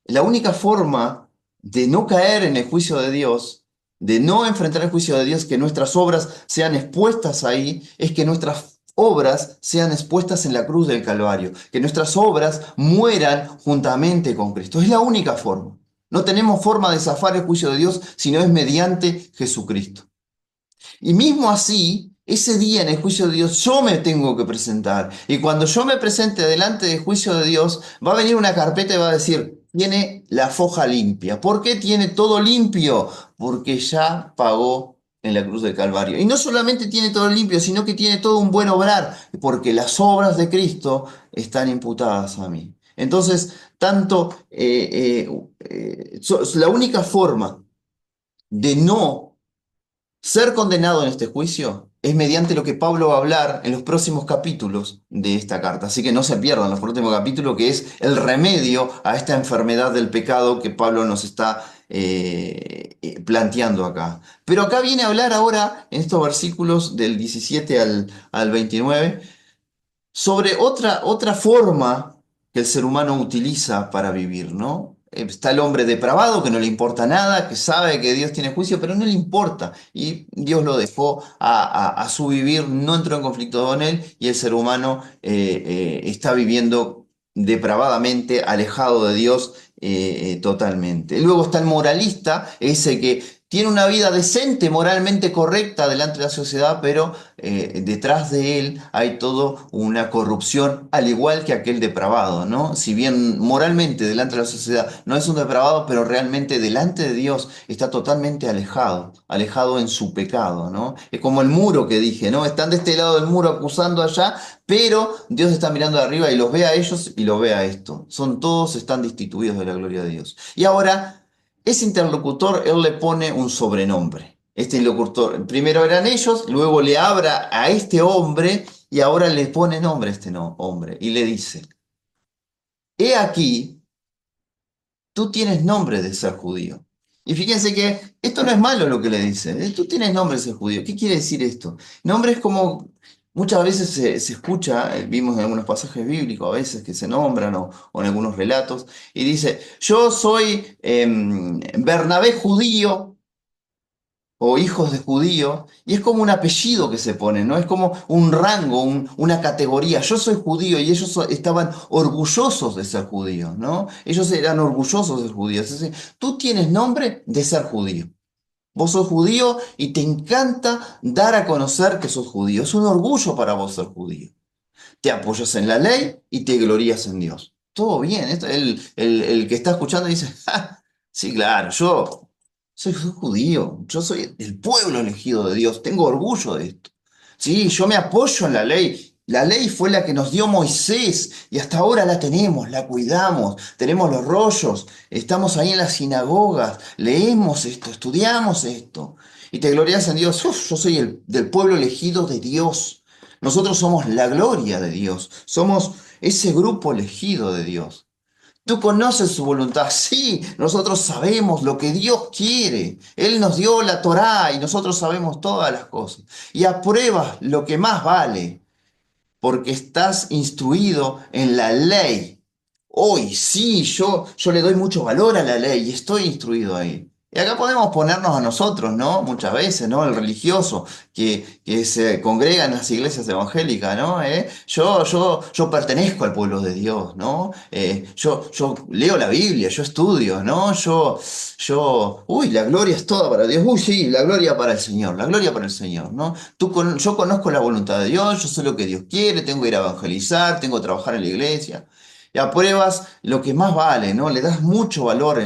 La única forma de no caer en el juicio de Dios, de no enfrentar el juicio de Dios, que nuestras obras sean expuestas ahí, es que nuestras obras sean expuestas en la cruz del Calvario, que nuestras obras mueran juntamente con Cristo. Es la única forma. No tenemos forma de zafar el juicio de Dios si no es mediante Jesucristo. Y mismo así, ese día en el juicio de Dios, yo me tengo que presentar. Y cuando yo me presente delante del juicio de Dios, va a venir una carpeta y va a decir, tiene la foja limpia. ¿Por qué tiene todo limpio? Porque ya pagó en la cruz del Calvario. Y no solamente tiene todo limpio, sino que tiene todo un buen obrar, porque las obras de Cristo están imputadas a mí. Entonces, la única forma de no ser condenado en este juicio es mediante lo que Pablo va a hablar en los próximos capítulos de esta carta. Así que no se pierdan los próximos capítulos, que es el remedio a esta enfermedad del pecado que Pablo nos está planteando acá. Pero acá viene a hablar ahora, en estos versículos del 17 al 29, sobre otra forma que el ser humano utiliza para vivir, ¿no? Está el hombre depravado que no le importa nada, que sabe que Dios tiene juicio, pero no le importa. Y Dios lo dejó a su vivir, no entró en conflicto con él y el ser humano está viviendo depravadamente, alejado de Dios totalmente. Luego está el moralista, ese que tiene una vida decente, moralmente correcta delante de la sociedad, pero detrás de él hay toda una corrupción, al igual que aquel depravado, ¿no? Si bien moralmente delante de la sociedad no es un depravado, pero realmente delante de Dios está totalmente alejado, alejado en su pecado, ¿no? Es como el muro que dije, ¿no? Están de este lado del muro acusando allá, pero Dios está mirando de arriba y los ve a ellos y los ve a esto. Todos están destituidos de la gloria de Dios. Y ahora ese interlocutor, él le pone un sobrenombre. Este interlocutor, primero eran ellos, luego le habla a este hombre y ahora le pone nombre a este hombre y le dice, he aquí, tú tienes nombre de ser judío. Y fíjense que esto no es malo lo que le dice, tú tienes nombre de ser judío. ¿Qué quiere decir esto? Nombre es como muchas veces se escucha, vimos en algunos pasajes bíblicos a veces que se nombran o en algunos relatos, y dice, yo soy Bernabé judío o hijos de judío, y es como un apellido que se pone, ¿no? Es como un rango, una categoría. Yo soy judío y ellos estaban orgullosos de ser judíos, ¿no? Ellos eran orgullosos de ser judíos. Es decir, tú tienes nombre de ser judío. Vos sos judío y te encanta dar a conocer que sos judío. Es un orgullo para vos ser judío. Te apoyas en la ley y te glorías en Dios. Todo bien. El que está escuchando dice, "Ja, sí, claro, yo soy judío, yo soy el pueblo elegido de Dios, tengo orgullo de esto. Sí, yo me apoyo en la ley. La ley fue la que nos dio Moisés y hasta ahora la tenemos, la cuidamos, tenemos los rollos, estamos ahí en las sinagogas, leemos esto, estudiamos esto y te glorias en Dios. Uf, yo soy del pueblo elegido de Dios. Nosotros somos la gloria de Dios, somos ese grupo elegido de Dios. Tú conoces su voluntad. Sí, nosotros sabemos lo que Dios quiere. Él nos dio la Torá y nosotros sabemos todas las cosas. Y apruebas lo que más vale, porque estás instruido en la ley. Hoy sí, yo le doy mucho valor a la ley y estoy instruido ahí. Y acá podemos ponernos a nosotros, ¿no? Muchas veces, ¿no? El religioso que se congrega en las iglesias evangélicas, ¿no? Yo pertenezco al pueblo de Dios, ¿no? Yo leo la Biblia, yo estudio, ¿no? Uy, la gloria es toda para Dios. Uy, sí, la gloria para el Señor, la gloria para el Señor, ¿no? Yo conozco la voluntad de Dios, yo sé lo que Dios quiere, tengo que ir a evangelizar, tengo que trabajar en la iglesia. Y apruebas lo que más vale, ¿no? Le das mucho valor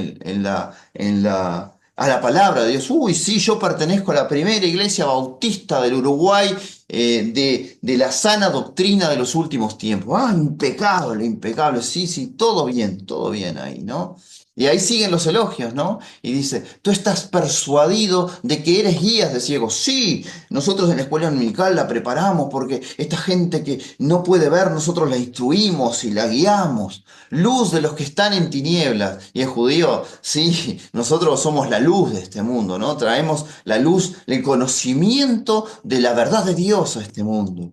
a la palabra de Dios. Uy, sí, yo pertenezco a la primera iglesia bautista del Uruguay, de la sana doctrina de los últimos tiempos. Ah, impecable, impecable. Sí, sí, todo bien ahí, ¿no? Y ahí siguen los elogios, ¿no? Y dice, tú estás persuadido de que eres guías de ciegos. Sí, nosotros en la escuela dominical la preparamos porque esta gente que no puede ver, nosotros la instruimos y la guiamos. Luz de los que están en tinieblas. Y en judío, sí, nosotros somos la luz de este mundo, ¿no? Traemos la luz, el conocimiento de la verdad de Dios a este mundo.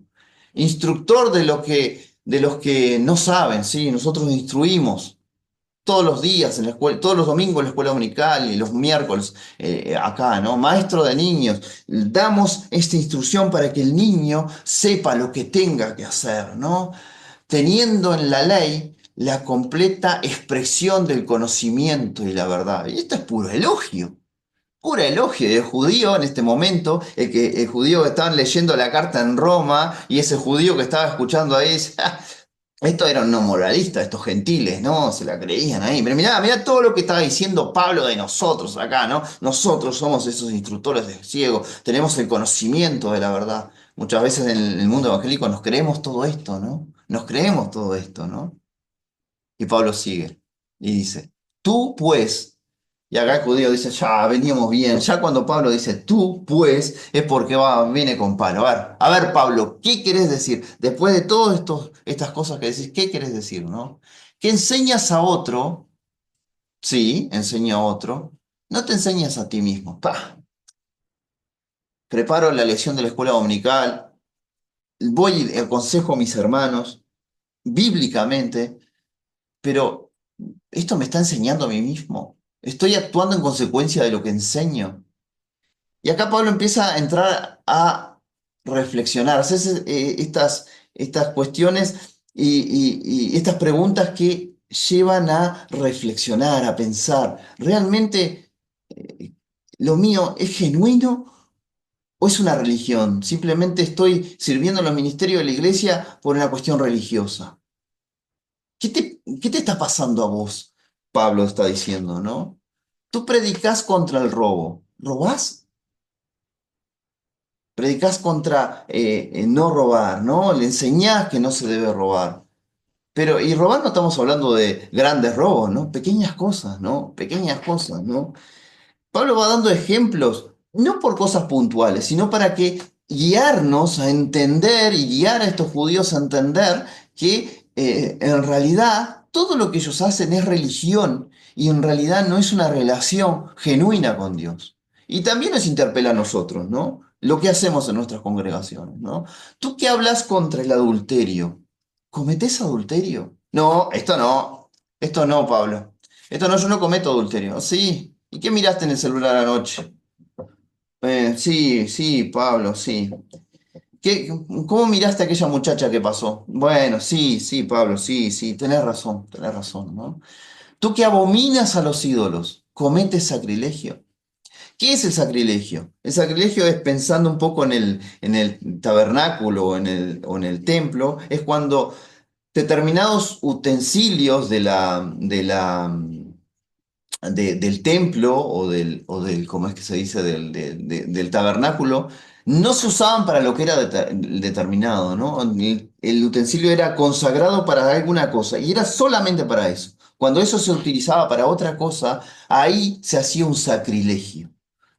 Instructor de los que no saben, sí, nosotros instruimos todos los días en la escuela, todos los domingos en la escuela dominical y los miércoles acá, ¿no? Maestro de niños, damos esta instrucción para que el niño sepa lo que tenga que hacer, ¿no? Teniendo en la ley la completa expresión del conocimiento y la verdad. Y esto es puro elogio del judío en este momento, el judío que estaban leyendo la carta en Roma y ese judío que estaba escuchando ahí, dice, "Ah, estos eran no moralistas, estos gentiles, ¿no? Se la creían ahí. Pero mirá, mirá todo lo que estaba diciendo Pablo de nosotros acá, ¿no? Nosotros somos esos instructores de ciegos, tenemos el conocimiento de la verdad. Muchas veces en el mundo evangélico nos creemos todo esto, ¿no? Nos creemos todo esto, ¿no? Y Pablo sigue y dice, tú pues, y acá el judío dice, ya veníamos bien, ya cuando Pablo dice tú pues, es porque viene con Pablo. A ver Pablo, ¿qué querés decir? Después de todas estas cosas que decís, ¿qué querés decir, no? Que enseñas a otro, sí, enseña a otro, no te enseñas a ti mismo. Pa, preparo la lección de la escuela dominical, voy y aconsejo a mis hermanos, bíblicamente, pero esto me está enseñando a mí mismo. Estoy actuando en consecuencia de lo que enseño. Y acá Pablo empieza a entrar a reflexionar, a hacerse estas cuestiones y estas preguntas que llevan a reflexionar, a pensar. ¿Realmente eh, lo mío es genuino o es una religión? Simplemente estoy sirviendo en los ministerios de la iglesia por una cuestión religiosa. ¿Qué te está pasando a vos? Pablo está diciendo, ¿no? Tú predicás contra el robo. ¿Robás? Predicás contra no robar, ¿no? Le enseñás que no se debe robar. Pero, y robar no estamos hablando de grandes robos, ¿no? Pequeñas cosas, ¿no? Pequeñas cosas, ¿no? Pablo va dando ejemplos, no por cosas puntuales, sino para que guiarnos a entender y guiar a estos judíos a entender que en realidad todo lo que ellos hacen es religión y en realidad no es una relación genuina con Dios. Y también nos interpela a nosotros, ¿no? Lo que hacemos en nuestras congregaciones, ¿no? Tú que hablas contra el adulterio, ¿cometés adulterio? No, esto no, Pablo. Esto no, yo no cometo adulterio. Sí. ¿Y qué miraste en el celular anoche? Sí, sí, Pablo, sí. ¿Cómo miraste a aquella muchacha que pasó? Bueno, sí, sí, Pablo, sí, sí, tenés razón, ¿no? Tú que abominas a los ídolos, cometes sacrilegio. ¿Qué es el sacrilegio? El sacrilegio es pensando un poco en el tabernáculo o en el templo, es cuando determinados utensilios del templo o del, ¿cómo es que se dice? Del tabernáculo, no se usaban para lo que era determinado, ¿no? El utensilio era consagrado para alguna cosa y era solamente para eso. Cuando eso se utilizaba para otra cosa, ahí se hacía un sacrilegio.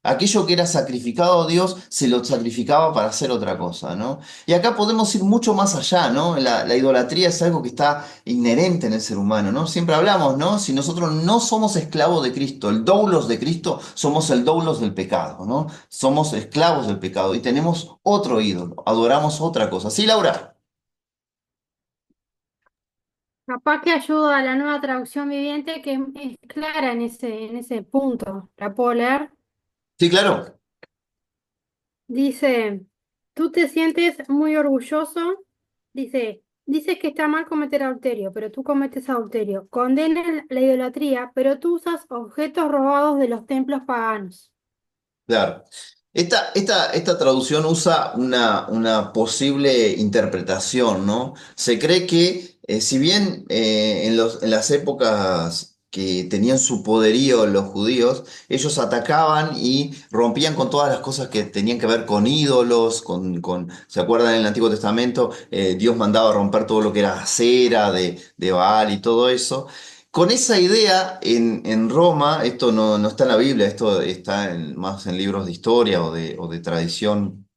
Aquello que era sacrificado a Dios se lo sacrificaba para hacer otra cosa, ¿no? Y acá podemos ir mucho más allá, ¿no? La idolatría es algo que está inherente en el ser humano, ¿no? Siempre hablamos, ¿no? Si nosotros no somos esclavos de Cristo, el doulos de Cristo, somos el doulos del pecado, ¿no? Somos esclavos del pecado y tenemos otro ídolo, adoramos otra cosa. Sí, Laura. Capaz que ayuda a la nueva traducción viviente que es clara en ese punto. ¿La puedo leer? Sí, claro. Dice, tú te sientes muy orgulloso. Dices que está mal cometer adulterio, pero tú cometes adulterio. Condenas la idolatría, pero tú usas objetos robados de los templos paganos. Claro. Esta traducción usa una posible interpretación, ¿no? Se cree que, si bien en las épocas que tenían su poderío los judíos, ellos atacaban y rompían con todas las cosas que tenían que ver con ídolos, ¿se acuerdan en el Antiguo Testamento? Dios mandaba romper todo lo que era cera de Baal y todo eso. Con esa idea, en Roma, esto no está en la Biblia, esto está más en libros de historia o de tradición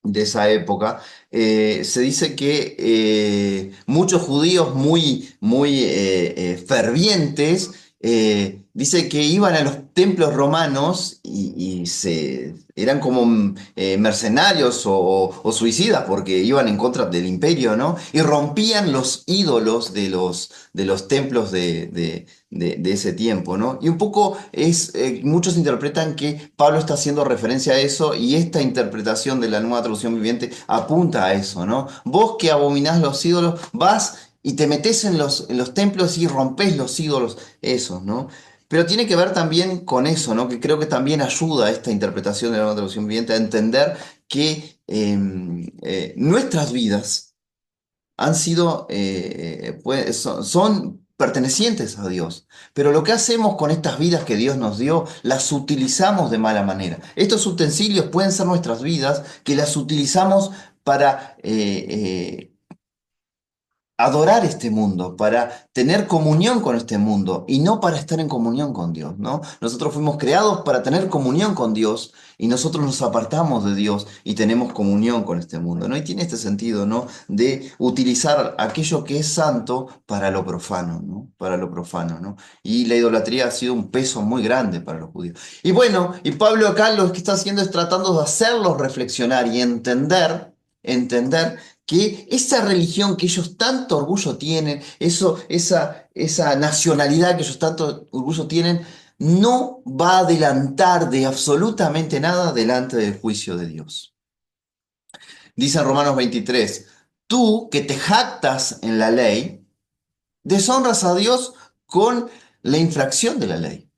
de esa época, se dice que muchos judíos muy fervientes, dice que iban a los templos romanos y eran como mercenarios o suicidas porque iban en contra del imperio, ¿no? Y rompían los ídolos de los templos de ese tiempo, ¿no? Y un poco muchos interpretan que Pablo está haciendo referencia a eso y esta interpretación de la nueva traducción viviente apunta a eso, ¿no? Vos que abominás los ídolos, vas y te metés en los templos y rompés los ídolos, esos, ¿no? Pero tiene que ver también con eso, ¿no? Que creo que también ayuda a esta interpretación de la nueva traducción viviente a entender que nuestras vidas han sido, son pertenecientes a Dios. Pero lo que hacemos con estas vidas que Dios nos dio, las utilizamos de mala manera. Estos utensilios pueden ser nuestras vidas que las utilizamos para adorar este mundo, para tener comunión con este mundo y no para estar en comunión con Dios, ¿no? Nosotros fuimos creados para tener comunión con Dios y nosotros nos apartamos de Dios y tenemos comunión con este mundo, ¿no? Y tiene este sentido, ¿no? De utilizar aquello que es santo para lo profano, ¿no? Para lo profano, ¿no? Y la idolatría ha sido un peso muy grande para los judíos. Y bueno, y Pablo acá lo que está haciendo es tratando de hacerlos reflexionar y entender que esa religión que ellos tanto orgullo tienen, esa nacionalidad que ellos tanto orgullo tienen, no va a adelantar de absolutamente nada delante del juicio de Dios. Dice en Romanos 23, tú que te jactas en la ley, deshonras a Dios con la infracción de la ley.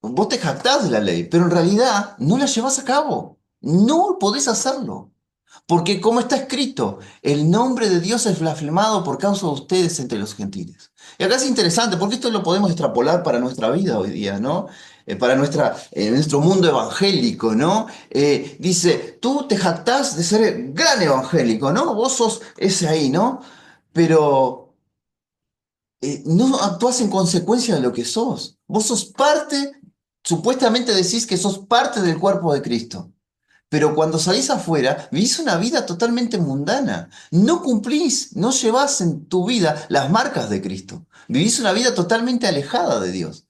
Vos te jactás de la ley, pero en realidad no la llevás a cabo. No podés hacerlo. Porque como está escrito, el nombre de Dios es blasfemado por causa de ustedes entre los gentiles. Y acá es interesante, porque esto lo podemos extrapolar para nuestra vida hoy día, ¿no? Para nuestro mundo evangélico, ¿no? Dice, tú te jactás de ser gran evangélico, ¿no? Vos sos ese ahí, ¿no? Pero no actúas en consecuencia de lo que sos. Vos sos parte, supuestamente decís que sos parte del cuerpo de Cristo. Pero cuando salís afuera, vivís una vida totalmente mundana. No cumplís, no llevás en tu vida las marcas de Cristo. Vivís una vida totalmente alejada de Dios.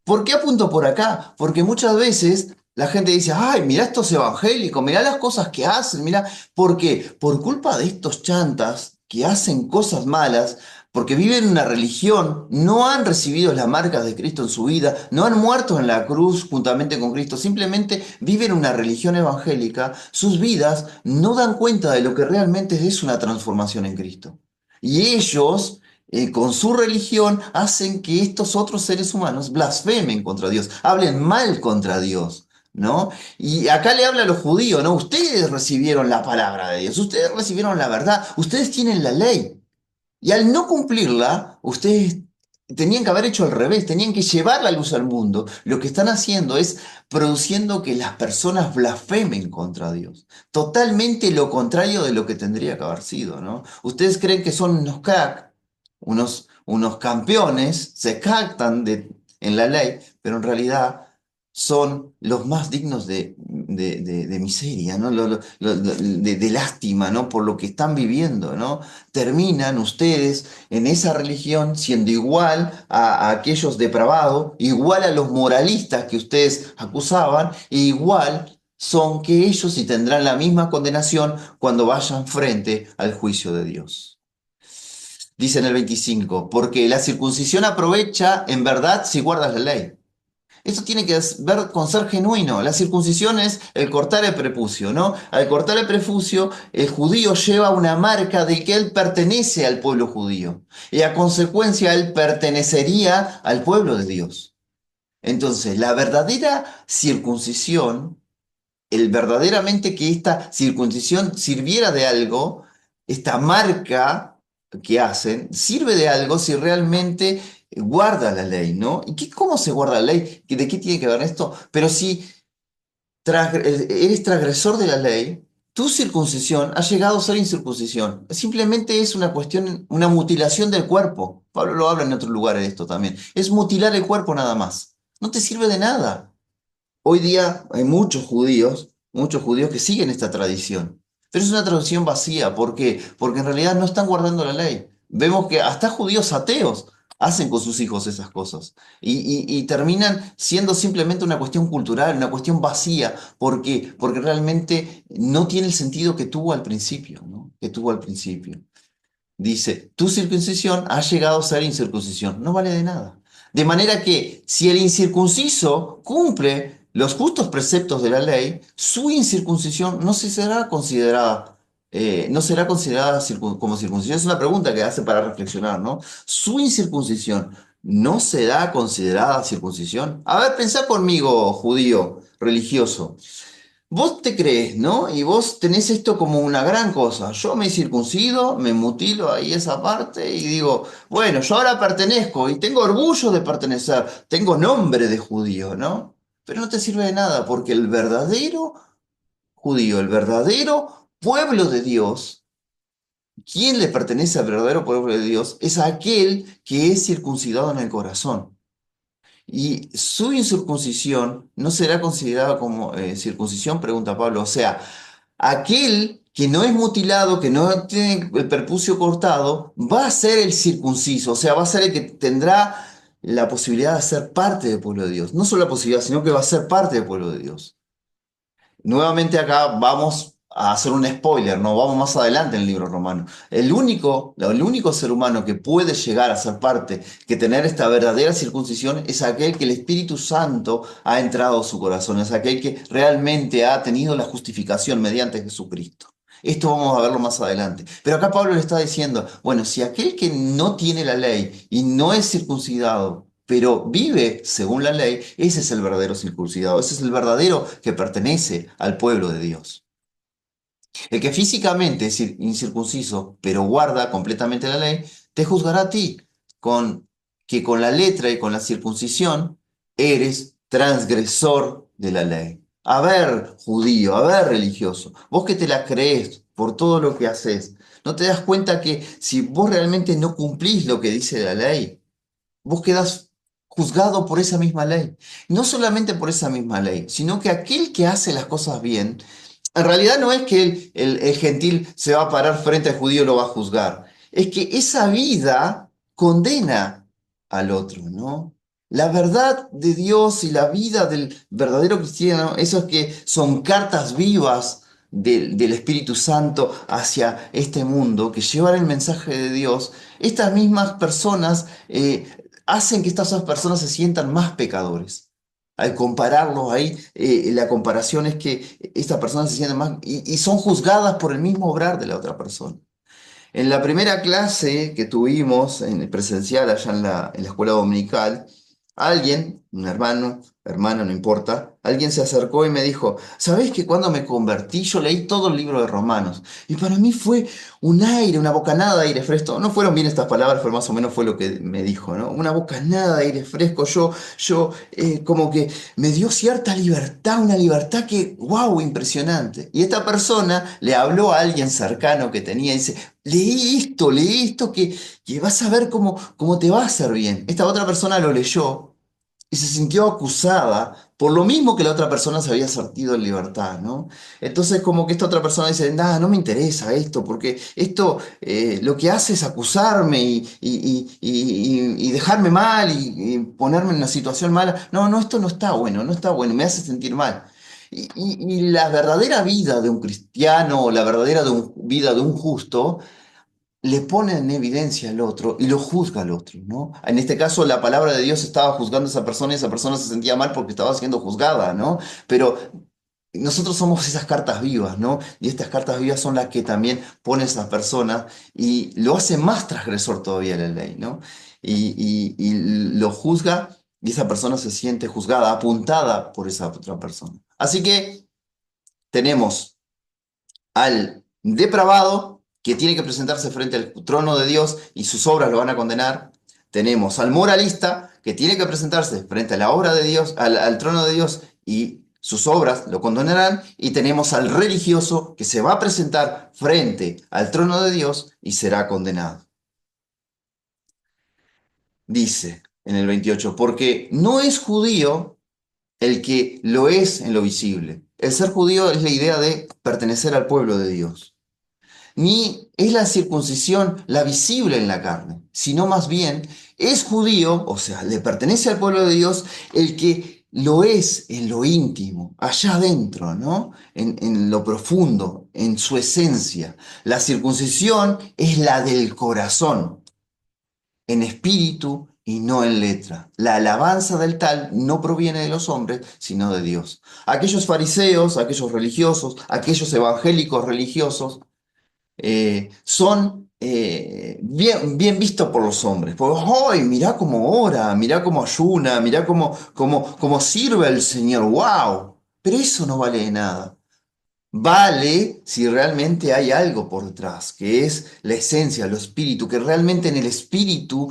¿Por qué apunto por acá? Porque muchas veces la gente dice, ay, mirá estos evangélicos, mirá las cosas que hacen, mirá. ¿Por qué? Por culpa de estos chantas que hacen cosas malas, porque viven una religión, no han recibido las marcas de Cristo en su vida, no han muerto en la cruz juntamente con Cristo, simplemente viven una religión evangélica, sus vidas no dan cuenta de lo que realmente es una transformación en Cristo. Y ellos con su religión hacen que estos otros seres humanos blasfemen contra Dios, hablen mal contra Dios, ¿no? Y acá le habla a los judíos, ¿no? Ustedes recibieron la palabra de Dios, ustedes recibieron la verdad, ustedes tienen la ley. Y al no cumplirla, ustedes tenían que haber hecho al revés, tenían que llevar la luz al mundo. Lo que están haciendo es produciendo que las personas blasfemen contra Dios. Totalmente lo contrario de lo que tendría que haber sido, ¿no? Ustedes creen que son unos crack, unos campeones, se jactan en la ley, pero en realidad son los más dignos de miseria, ¿no? De lástima, ¿no? Por lo que están viviendo, ¿no? Terminan ustedes en esa religión siendo igual a aquellos depravados, igual a los moralistas que ustedes acusaban, e igual son que ellos y tendrán la misma condenación cuando vayan frente al juicio de Dios. dice en el 25, porque la circuncisión aprovecha en verdad si guardas la ley. Esto tiene que ver con ser genuino. La circuncisión es el cortar el prepucio, ¿no? Al cortar el prepucio, el judío lleva una marca de que él pertenece al pueblo judío. Y a consecuencia, él pertenecería al pueblo de Dios. Entonces, la verdadera circuncisión, el verdaderamente que esta circuncisión sirviera de algo, esta marca que hacen, sirve de algo si realmente guarda la ley, ¿no? ¿Y cómo se guarda la ley? ¿De qué tiene que ver esto? Pero si eres transgresor de la ley, tu circuncisión ha llegado a ser incircuncisión. Simplemente es una cuestión, una mutilación del cuerpo. Pablo lo habla en otro lugar de esto también. Es mutilar el cuerpo nada más. No te sirve de nada. Hoy día hay muchos judíos que siguen esta tradición, pero es una tradición vacía. ¿Por qué? Porque en realidad no están guardando la ley. Vemos que hasta judíos ateos hacen con sus hijos esas cosas y terminan siendo simplemente una cuestión cultural, una cuestión vacía. ¿Por qué? Porque realmente no tiene el sentido que tuvo al principio, ¿no? Que tuvo al principio. Dice, tu circuncisión ha llegado a ser incircuncisión. No vale de nada. De manera que si el incircunciso cumple los justos preceptos de la ley, su incircuncisión no se será considerada, no será considerada como circuncisión. Es una pregunta que hace para reflexionar, ¿no? Su incircuncisión no será considerada circuncisión. A ver, pensá conmigo, judío religioso. Vos te crees, ¿no? Y vos tenés esto como una gran cosa. Yo me circuncido, me mutilo ahí esa parte y digo, bueno, yo ahora pertenezco y tengo orgullo de pertenecer, tengo nombre de judío, ¿no? Pero no te sirve de nada porque el verdadero judío, el verdadero pueblo de Dios, ¿quién le pertenece al verdadero pueblo de Dios? Es aquel que es circuncidado en el corazón. Y su incircuncisión no será considerada como circuncisión, pregunta Pablo. O sea, aquel que no es mutilado, que no tiene el prepucio cortado, va a ser el circunciso, o sea, va a ser el que tendrá la posibilidad de ser parte del pueblo de Dios. No solo la posibilidad, sino que va a ser parte del pueblo de Dios. Nuevamente acá vamos a hacer un spoiler, no vamos más adelante en el libro romano. El único ser humano que puede llegar a ser parte, que tener esta verdadera circuncisión, es aquel que el Espíritu Santo ha entrado a su corazón, es aquel que realmente ha tenido la justificación mediante Jesucristo. Esto vamos a verlo más adelante. Pero acá Pablo le está diciendo, bueno, si aquel que no tiene la ley y no es circuncidado, pero vive según la ley, ese es el verdadero circuncidado, ese es el verdadero que pertenece al pueblo de Dios. El que físicamente es incircunciso, pero guarda completamente la ley, te juzgará a ti con que con la letra y con la circuncisión eres transgresor de la ley. A ver, judío, a ver, religioso, vos que te la crees por todo lo que haces, ¿no te das cuenta que si vos realmente no cumplís lo que dice la ley, vos quedás juzgado por esa misma ley? No solamente por esa misma ley, sino que aquel que hace las cosas bien, en realidad no es que el gentil se va a parar frente al judío y lo va a juzgar, es que esa vida condena al otro, ¿no? La verdad de Dios y la vida del verdadero cristiano, esos que son cartas vivas del Espíritu Santo hacia este mundo, que llevan el mensaje de Dios, estas mismas personas hacen que estas personas se sientan más pecadores. Al compararlos ahí, la comparación es que estas personas se sienten más y son juzgadas por el mismo obrar de la otra persona. En la primera clase que tuvimos en el presencial allá en la escuela dominical, alguien, un hermano, hermana, no importa, alguien se acercó y me dijo, ¿sabés que cuando me convertí yo leí todo el libro de Romanos? Y para mí fue un aire, una bocanada de aire fresco. No fueron bien estas palabras, pero más o menos fue lo que me dijo, ¿no? Una bocanada de aire fresco. Yo como que me dio cierta libertad, una libertad que, wow, impresionante. Y esta persona le habló a alguien cercano que tenía y dice, leí esto que vas a ver cómo te va a hacer bien. Esta otra persona lo leyó y se sintió acusada por lo mismo que la otra persona se había sentido en libertad, ¿no? Entonces como que esta otra persona dice, nada, no me interesa esto, porque esto lo que hace es acusarme y dejarme mal y ponerme en una situación mala. No, no, esto no está bueno, no está bueno, me hace sentir mal. Y la verdadera vida de un cristiano o la verdadera vida de un justo le pone en evidencia al otro y lo juzga al otro, ¿no? En este caso, la palabra de Dios estaba juzgando a esa persona y esa persona se sentía mal porque estaba siendo juzgada, ¿no? Pero nosotros somos esas cartas vivas, ¿no? Y estas cartas vivas son las que también pone a esa persona y lo hace más transgresor todavía la ley, ¿no? Y lo juzga y esa persona se siente juzgada, apuntada por esa otra persona. Así que tenemos al depravado que tiene que presentarse frente al trono de Dios y sus obras lo van a condenar. Tenemos al moralista que tiene que presentarse frente a la obra de Dios, al trono de Dios y sus obras lo condenarán. Y tenemos al religioso que se va a presentar frente al trono de Dios y será condenado. Dice en el 28, porque no es judío el que lo es en lo visible. El ser judío es la idea de pertenecer al pueblo de Dios. Ni es la circuncisión la visible en la carne, sino más bien es judío, o sea, le pertenece al pueblo de Dios, el que lo es en lo íntimo, allá adentro, ¿no? En lo profundo, en su esencia. La circuncisión es la del corazón, en espíritu y no en letra. La alabanza del tal no proviene de los hombres, sino de Dios. Aquellos fariseos, aquellos religiosos, aquellos evangélicos religiosos, son bien vistos por los hombres. Porque, ¡ay! Mirá cómo ora, mirá cómo ayuna, mirá cómo sirve al Señor, ¡wow! Pero eso no vale de nada. Vale si realmente hay algo por detrás, que es la esencia, lo espíritu, que realmente en el espíritu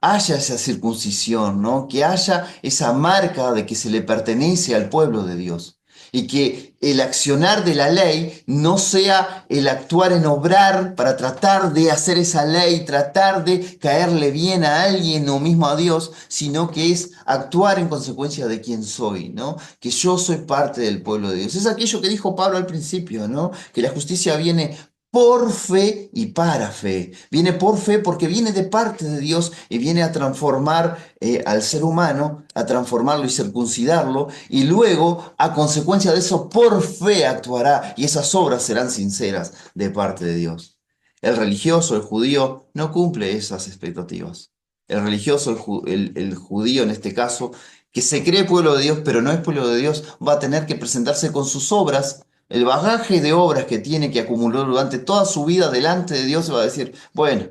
haya esa circuncisión, ¿no? Que haya esa marca de que se le pertenece al pueblo de Dios. Y que el accionar de la ley no sea el actuar en obrar para tratar de hacer esa ley, tratar de caerle bien a alguien o mismo a Dios, sino que es actuar en consecuencia de quién soy, ¿no? Que yo soy parte del pueblo de Dios. Es aquello que dijo Pablo al principio, ¿no? Que la justicia viene por fe y para fe. Viene por fe porque viene de parte de Dios y viene a transformar al ser humano, a transformarlo y circuncidarlo, y luego, a consecuencia de eso, por fe actuará y esas obras serán sinceras de parte de Dios. El religioso, el judío, no cumple esas expectativas. El religioso, el judío en este caso, que se cree pueblo de Dios, pero no es pueblo de Dios, va a tener que presentarse con sus obras, el bagaje de obras que tiene que acumular durante toda su vida delante de Dios, y va a decir, bueno,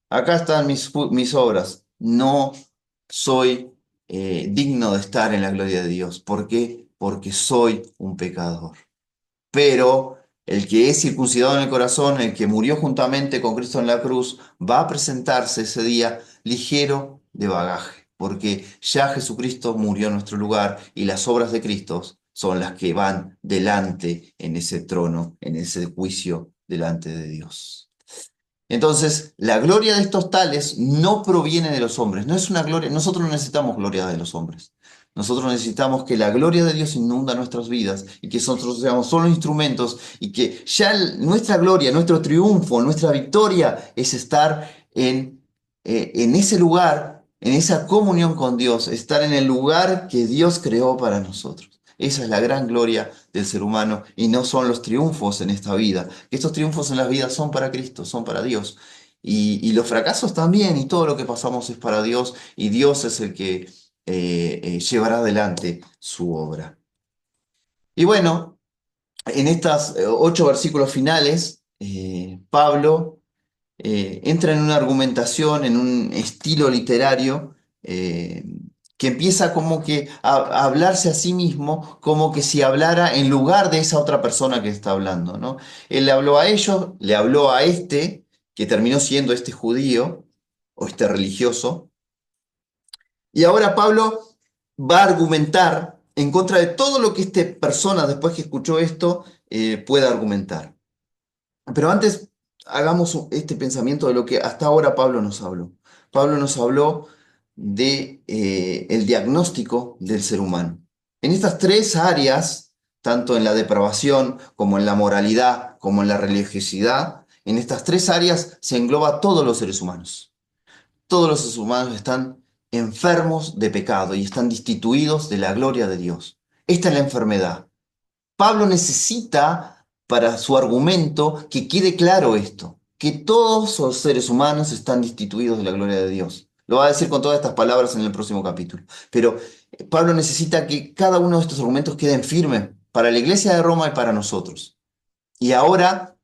acá están mis obras, no soy digno de estar en la gloria de Dios. ¿Por qué? Porque soy un pecador. Pero el que es circuncidado en el corazón, el que murió juntamente con Cristo en la cruz, va a presentarse ese día ligero de bagaje, porque ya Jesucristo murió en nuestro lugar y las obras de Cristo son las que van delante en ese trono, en ese juicio delante de Dios. Entonces, la gloria de estos tales no proviene de los hombres, no es una gloria, nosotros no necesitamos gloria de los hombres. Nosotros necesitamos que la gloria de Dios inunda nuestras vidas y que nosotros seamos solo instrumentos y que ya nuestra gloria, nuestro triunfo, nuestra victoria es estar en ese lugar, en esa comunión con Dios, estar en el lugar que Dios creó para nosotros. Esa es la gran gloria del ser humano y no son los triunfos en esta vida. Estos triunfos en la vida son para Cristo, son para Dios. Y los fracasos también y todo lo que pasamos es para Dios y Dios es el que llevará adelante su obra. Y bueno, en estos 8 versículos finales, Pablo entra en una argumentación, en un estilo literario que empieza como que a hablarse a sí mismo como que si hablara en lugar de esa otra persona que está hablando, ¿no? Él le habló a ellos, le habló a este, que terminó siendo este judío o este religioso, y ahora Pablo va a argumentar en contra de todo lo que esta persona, después que escuchó esto, pueda argumentar. Pero antes hagamos este pensamiento de lo que hasta ahora Pablo nos habló. Pablo nos habló de el diagnóstico del ser humano. En estas 3 áreas, tanto en la depravación como en la moralidad, como en la religiosidad, en estas 3 áreas se engloba a todos los seres humanos. Todos los seres humanos están enfermos de pecado y están destituidos de la gloria de Dios. Esta es la enfermedad. Pablo necesita para su argumento que quede claro esto. que todos los seres humanos están destituidos de la gloria de Dios. Lo va a decir con todas estas palabras en el próximo capítulo. Pero Pablo necesita que cada uno de estos argumentos queden firmes para la iglesia de Roma y para nosotros. Y ahora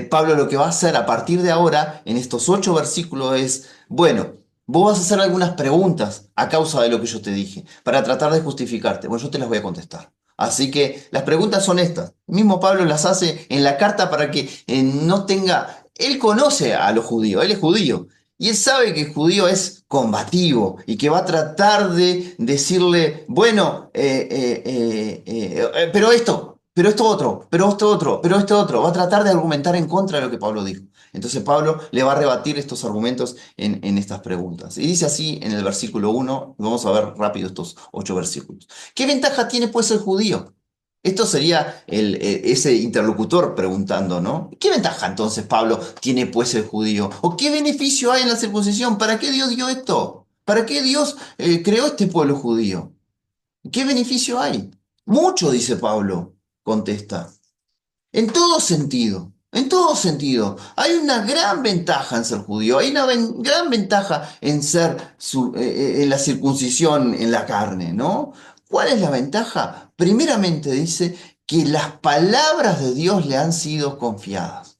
Pablo lo que va a hacer a partir de ahora, en estos 8 versículos, es, bueno, vos vas a hacer algunas preguntas a causa de lo que yo te dije, para tratar de justificarte. Bueno, yo te las voy a contestar. Así que las preguntas son estas. Mismo Pablo las hace en la carta para que no tenga... Él conoce a los judíos, él es judío. Y él sabe que el judío es combativo y que va a tratar de decirle, bueno, pero esto otro, pero esto otro, pero esto otro. Va a tratar de argumentar en contra de lo que Pablo dijo. Entonces Pablo le va a rebatir estos argumentos en estas preguntas. Y dice así en el versículo 1, vamos a ver rápido estos 8 versículos. ¿Qué ventaja tiene pues el judío? Esto sería ese interlocutor preguntando, ¿no? ¿Qué ventaja entonces, Pablo, tiene pues el judío? ¿O qué beneficio hay en la circuncisión? ¿Para qué Dios dio esto? ¿Para qué Dios creó este pueblo judío? ¿Qué beneficio hay? Mucho, dice Pablo, contesta. En todo sentido, en todo sentido. Hay una gran ventaja en ser judío, hay una gran ventaja en ser en la circuncisión en la carne, ¿no? ¿Cuál es la ventaja? Primeramente dice que las palabras de Dios le han sido confiadas.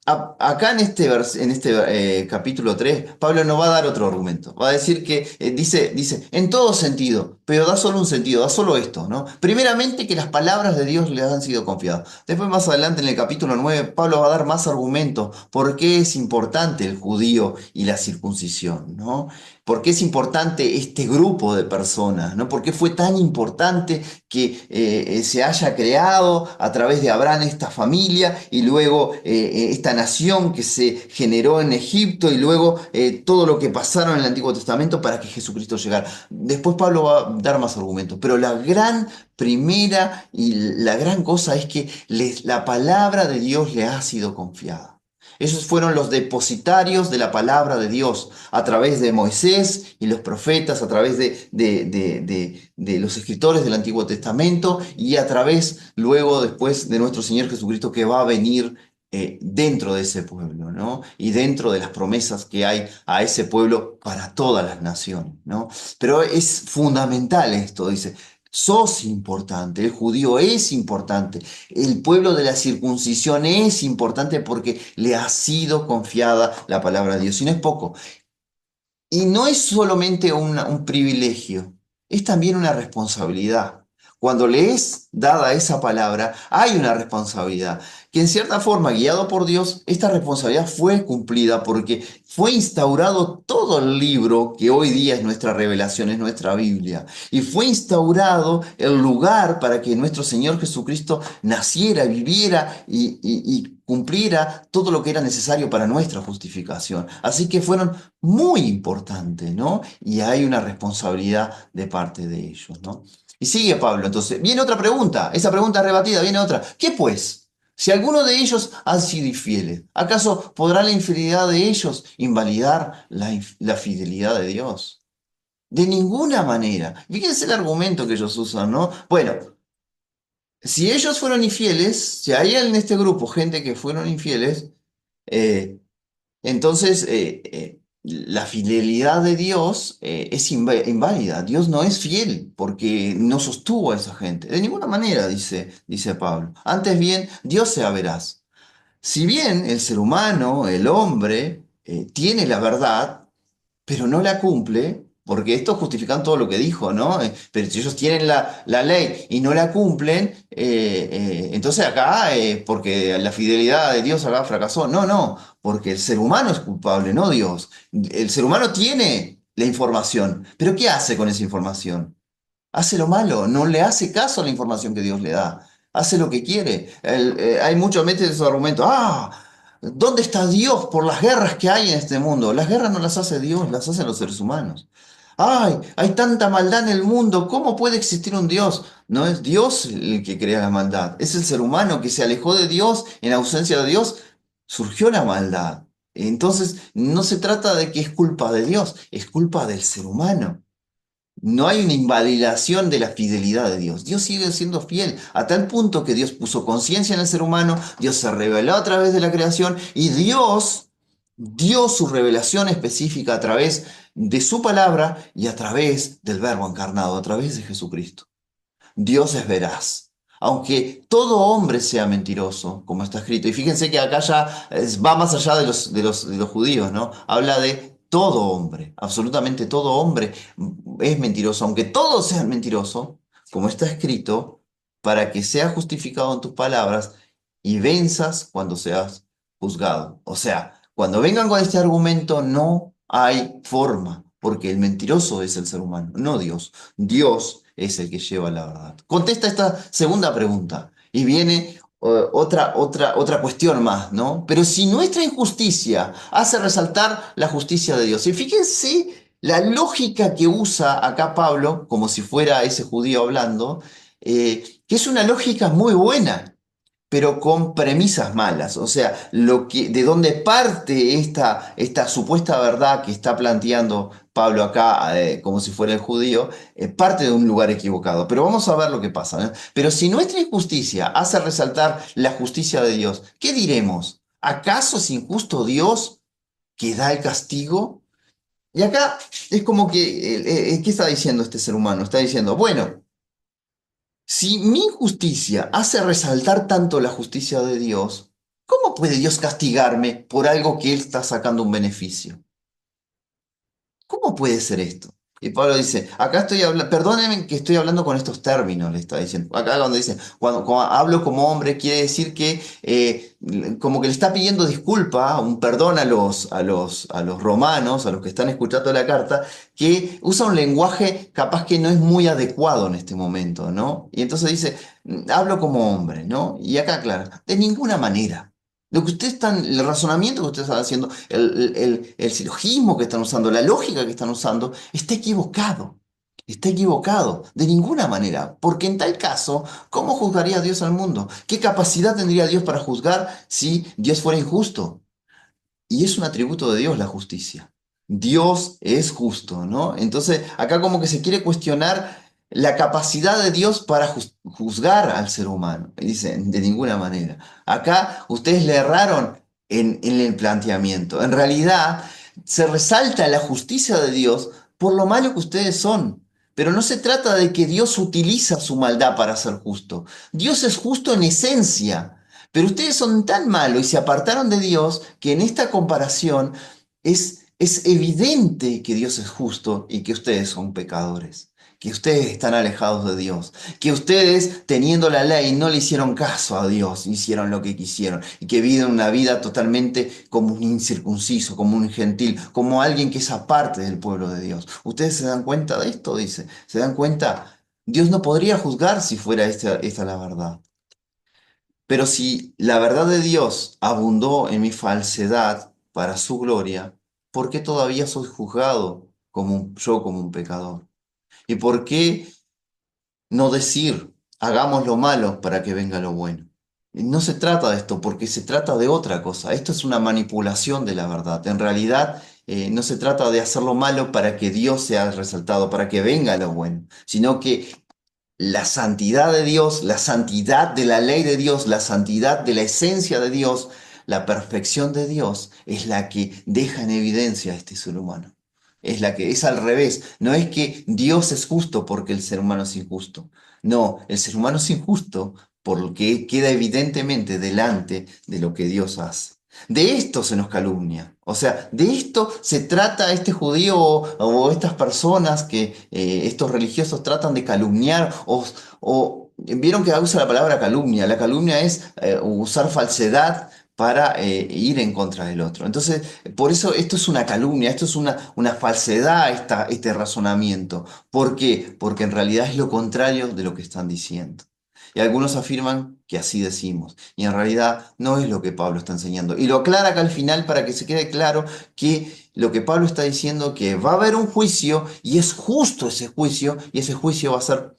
Acá en este capítulo 3, Pablo no va a dar otro argumento. Va a decir que dice, en todo sentido, pero da solo un sentido, da solo esto, ¿no? Primeramente que las palabras de Dios le han sido confiadas. Después más adelante en el capítulo 9, Pablo va a dar más argumentos por qué es importante el judío y la circuncisión, ¿no? ¿Por qué es importante este grupo de personas? ¿No? ¿Por qué fue tan importante que se haya creado a través de Abraham esta familia y luego esta nación que se generó en Egipto y luego todo lo que pasaron en el Antiguo Testamento para que Jesucristo llegara? Después Pablo va a dar más argumentos, pero la gran primera y la gran cosa es que la palabra de Dios le ha sido confiada. Esos fueron los depositarios de la palabra de Dios a través de Moisés y los profetas, a través de los escritores del Antiguo Testamento y a través luego después de nuestro Señor Jesucristo que va a venir dentro de ese pueblo, ¿no? Y dentro de las promesas que hay a ese pueblo para todas las naciones, ¿no? Pero es fundamental esto, dice. Sos importante, el judío es importante, el pueblo de la circuncisión es importante porque le ha sido confiada la palabra de Dios. Y no es poco. Y no es solamente un privilegio, es también una responsabilidad. Cuando le es dada esa palabra, hay una responsabilidad, que en cierta forma, guiado por Dios, esta responsabilidad fue cumplida porque fue instaurado todo el libro que hoy día es nuestra revelación, es nuestra Biblia. Y fue instaurado el lugar para que nuestro Señor Jesucristo naciera, viviera y cumpliera todo lo que era necesario para nuestra justificación. Así que fueron muy importantes, ¿no? Y hay una responsabilidad de parte de ellos, ¿no? Y sigue Pablo, entonces, viene otra pregunta, esa pregunta rebatida, viene otra. ¿Qué pues? Si alguno de ellos han sido infieles, ¿acaso podrá la infidelidad de ellos invalidar la fidelidad de Dios? De ninguna manera. Fíjense el argumento que ellos usan, ¿no? Bueno, si ellos fueron infieles, si hay en este grupo gente que fueron infieles, eh, entonces la fidelidad de Dios es inválida. Dios no es fiel porque no sostuvo a esa gente. De ninguna manera, dice Pablo. Antes bien, Dios sea veraz. Si bien el ser humano, el hombre, tiene la verdad, pero no la cumple, porque esto justifican todo lo que dijo, ¿no? Pero si ellos tienen la ley y no la cumplen, entonces acá, porque la fidelidad de Dios acá fracasó. No, no, porque el ser humano es culpable, no Dios. El ser humano tiene la información, pero ¿qué hace con esa información? Hace lo malo, no le hace caso a la información que Dios le da, hace lo que quiere. Hay muchos veces esos argumentos, ¿dónde está Dios por las guerras que hay en este mundo? Las guerras no las hace Dios, las hacen los seres humanos. ¡Ay! Hay tanta maldad en el mundo, ¿cómo puede existir un Dios? No es Dios el que crea la maldad, es el ser humano que se alejó de Dios, en ausencia de Dios, surgió la maldad. Entonces, no se trata de que es culpa de Dios, es culpa del ser humano. No hay una invalidación de la fidelidad de Dios. Dios sigue siendo fiel a tal punto que Dios puso conciencia en el ser humano, Dios se reveló a través de la creación y Dios dio su revelación específica a través de su palabra y a través del Verbo encarnado, a través de Jesucristo. Dios es veraz. Aunque todo hombre sea mentiroso, como está escrito. Y fíjense que acá ya va más allá de los judíos, ¿no? Habla de todo hombre, absolutamente todo hombre es mentiroso. Aunque todos sean mentirosos, como está escrito, para que seas justificado en tus palabras y venzas cuando seas juzgado. O sea, cuando vengan con este argumento no hay forma, porque el mentiroso es el ser humano, no Dios. Dios es el que lleva la verdad. Contesta esta segunda pregunta y viene otra cuestión más, ¿no? Pero si nuestra injusticia hace resaltar la justicia de Dios, y fíjense la lógica que usa acá Pablo, como si fuera ese judío hablando, que es una lógica muy buena pero con premisas malas. O sea, de dónde parte esta supuesta verdad que está planteando Pablo acá, como si fuera el judío, parte de un lugar equivocado. Pero vamos a ver lo que pasa, ¿no? Pero si nuestra injusticia hace resaltar la justicia de Dios, ¿qué diremos? ¿Acaso es injusto Dios que da el castigo? Y acá es como que, ¿qué está diciendo este ser humano? Está diciendo, bueno, si mi injusticia hace resaltar tanto la justicia de Dios, ¿cómo puede Dios castigarme por algo que Él está sacando un beneficio? ¿Cómo puede ser esto? Y Pablo dice, acá estoy hablando, perdónenme que estoy hablando con estos términos, le está diciendo. Acá cuando dice, cuando hablo como hombre, quiere decir que como que le está pidiendo disculpa, un perdón a los romanos, a los que están escuchando la carta, que usa un lenguaje capaz que no es muy adecuado en este momento, ¿no? Y entonces dice, hablo como hombre, ¿no? Y acá, claro, de ninguna manera. Lo que ustedes están, el razonamiento que ustedes están haciendo, el silogismo que están usando, la lógica que están usando, está equivocado. Está equivocado, de ninguna manera. Porque en tal caso, ¿cómo juzgaría Dios al mundo? ¿Qué capacidad tendría Dios para juzgar si Dios fuera injusto? Y es un atributo de Dios la justicia. Dios es justo, ¿no? Entonces, acá como que se quiere cuestionar la capacidad de Dios para juzgar al ser humano. Y dicen, de ninguna manera. Acá ustedes le erraron en el planteamiento. En realidad, se resalta la justicia de Dios por lo malo que ustedes son. Pero no se trata de que Dios utiliza su maldad para ser justo. Dios es justo en esencia. Pero ustedes son tan malos y se apartaron de Dios que en esta comparación es evidente que Dios es justo y que ustedes son pecadores, que ustedes están alejados de Dios, que ustedes teniendo la ley no le hicieron caso a Dios, hicieron lo que quisieron y que viven una vida totalmente como un incircunciso, como un gentil, como alguien que es aparte del pueblo de Dios. ¿Ustedes se dan cuenta de esto? Dice, ¿se dan cuenta? Dios no podría juzgar si fuera esta la verdad. Pero si la verdad de Dios abundó en mi falsedad para su gloria, ¿por qué todavía soy juzgado yo como un pecador? ¿Y por qué no decir, hagamos lo malo para que venga lo bueno? Y no se trata de esto, porque se trata de otra cosa. Esto es una manipulación de la verdad. En realidad, no se trata de hacer lo malo para que Dios sea resaltado, para que venga lo bueno, sino que la santidad de Dios, la santidad de la ley de Dios, la santidad de la esencia de Dios, la perfección de Dios es la que deja en evidencia a este ser humano. Es la que es al revés. No es que Dios es justo porque el ser humano es injusto. No, el ser humano es injusto porque queda evidentemente delante de lo que Dios hace. De esto se nos calumnia. O sea, de esto se trata este judío o estas personas que estos religiosos tratan de calumniar vieron que usa la palabra calumnia. La calumnia es usar falsedad para ir en contra del otro. Entonces, por eso esto es una calumnia, esto es una falsedad, este razonamiento. ¿Por qué? Porque en realidad es lo contrario de lo que están diciendo. Y algunos afirman que así decimos. Y en realidad no es lo que Pablo está enseñando. Y lo aclara acá al final para que se quede claro que lo que Pablo está diciendo que va a haber un juicio y es justo ese juicio y ese juicio va a ser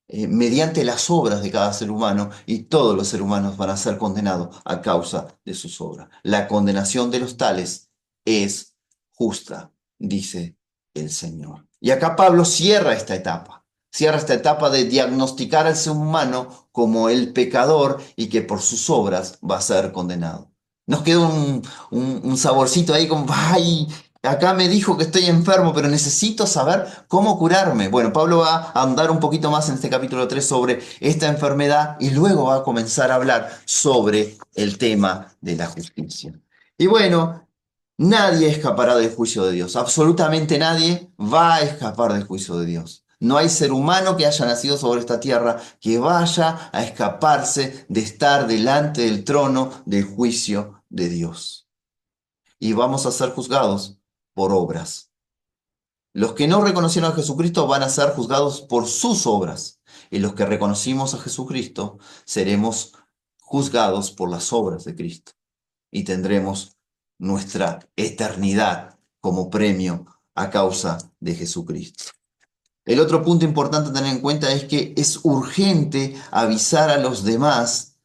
mediante las obras de cada ser humano y todos los seres humanos van a ser condenados a causa de sus obras. La condenación de los tales es justa, dice el Señor. Y acá Pablo cierra esta etapa de diagnosticar al ser humano como el pecador y que por sus obras va a ser condenado. Nos queda un saborcito ahí como, ay, acá me dijo que estoy enfermo, pero necesito saber cómo curarme. Bueno, Pablo va a andar un poquito más en este capítulo 3 sobre esta enfermedad y luego va a comenzar a hablar sobre el tema de la justicia. Y bueno, nadie escapará del juicio de Dios. Absolutamente nadie va a escapar del juicio de Dios. No hay ser humano que haya nacido sobre esta tierra que vaya a escaparse de estar delante del trono del juicio de Dios. Y vamos a ser juzgados por obras. Los que no reconocieron a Jesucristo van a ser juzgados por sus obras. Y los que reconocimos a Jesucristo seremos juzgados por las obras de Cristo y tendremos nuestra eternidad como premio a causa de Jesucristo. El otro punto importante a tener en cuenta es que es urgente avisar a los demás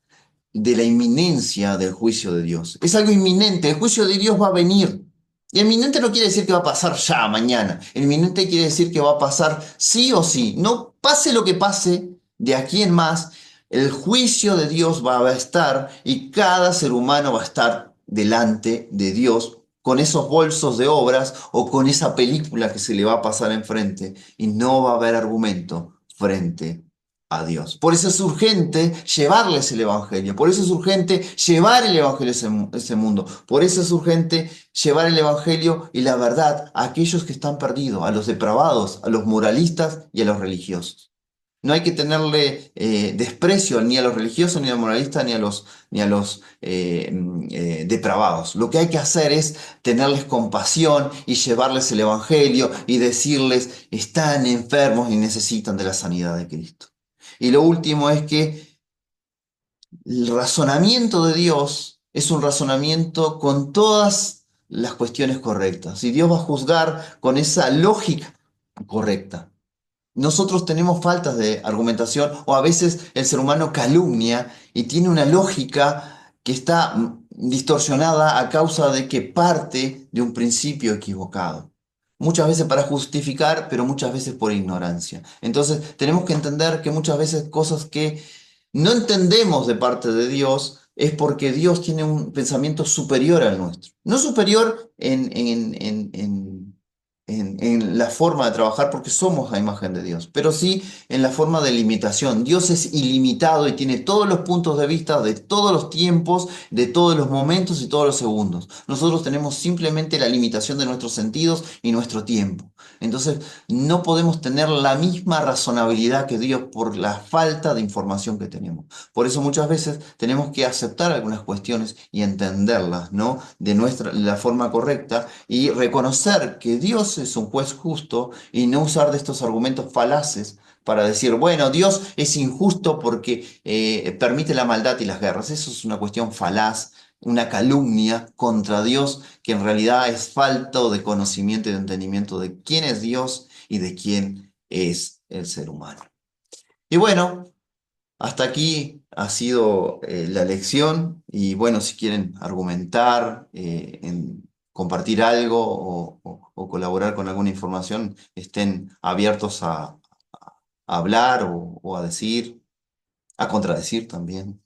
de la inminencia del juicio de Dios. Es algo inminente, el juicio de Dios va a venir. Y inminente no quiere decir que va a pasar ya, mañana. El inminente quiere decir que va a pasar sí o sí. No pase lo que pase de aquí en más, el juicio de Dios va a estar y cada ser humano va a estar delante de Dios con esos bolsos de obras o con esa película que se le va a pasar enfrente y no va a haber argumento frente a Dios. Por eso es urgente llevarles el Evangelio, por eso es urgente llevar el Evangelio a ese mundo, por eso es urgente llevar el Evangelio y la verdad a aquellos que están perdidos, a los depravados, a los moralistas y a los religiosos. No hay que tenerle desprecio ni a los religiosos, ni a los moralistas, ni a los depravados. Lo que hay que hacer es tenerles compasión y llevarles el Evangelio y decirles, están enfermos y necesitan de la sanidad de Cristo. Y lo último es que el razonamiento de Dios es un razonamiento con todas las cuestiones correctas. Y Dios va a juzgar con esa lógica correcta. Nosotros tenemos faltas de argumentación o a veces el ser humano calumnia y tiene una lógica que está distorsionada a causa de que parte de un principio equivocado. Muchas veces para justificar, pero muchas veces por ignorancia. Entonces tenemos que entender que muchas veces cosas que no entendemos de parte de Dios es porque Dios tiene un pensamiento superior al nuestro. No superior en la forma de trabajar porque somos la imagen de Dios, pero sí en la forma de limitación. Dios es ilimitado y tiene todos los puntos de vista de todos los tiempos, de todos los momentos y todos los segundos. Nosotros tenemos simplemente la limitación de nuestros sentidos y nuestro tiempo. Entonces, no podemos tener la misma razonabilidad que Dios por la falta de información que tenemos. Por eso muchas veces tenemos que aceptar algunas cuestiones y entenderlas, ¿no? La forma correcta y reconocer que Dios es un juez justo y no usar de estos argumentos falaces para decir, bueno, Dios es injusto porque permite la maldad y las guerras. Eso es una cuestión falaz, una calumnia contra Dios que en realidad es falto de conocimiento y de entendimiento de quién es Dios y de quién es el ser humano. Y bueno, hasta aquí ha sido la lección y bueno, si quieren argumentar, compartir algo o colaborar con alguna información, estén abiertos a hablar o a decir, a contradecir también,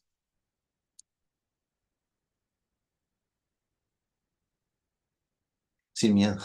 sin miedo.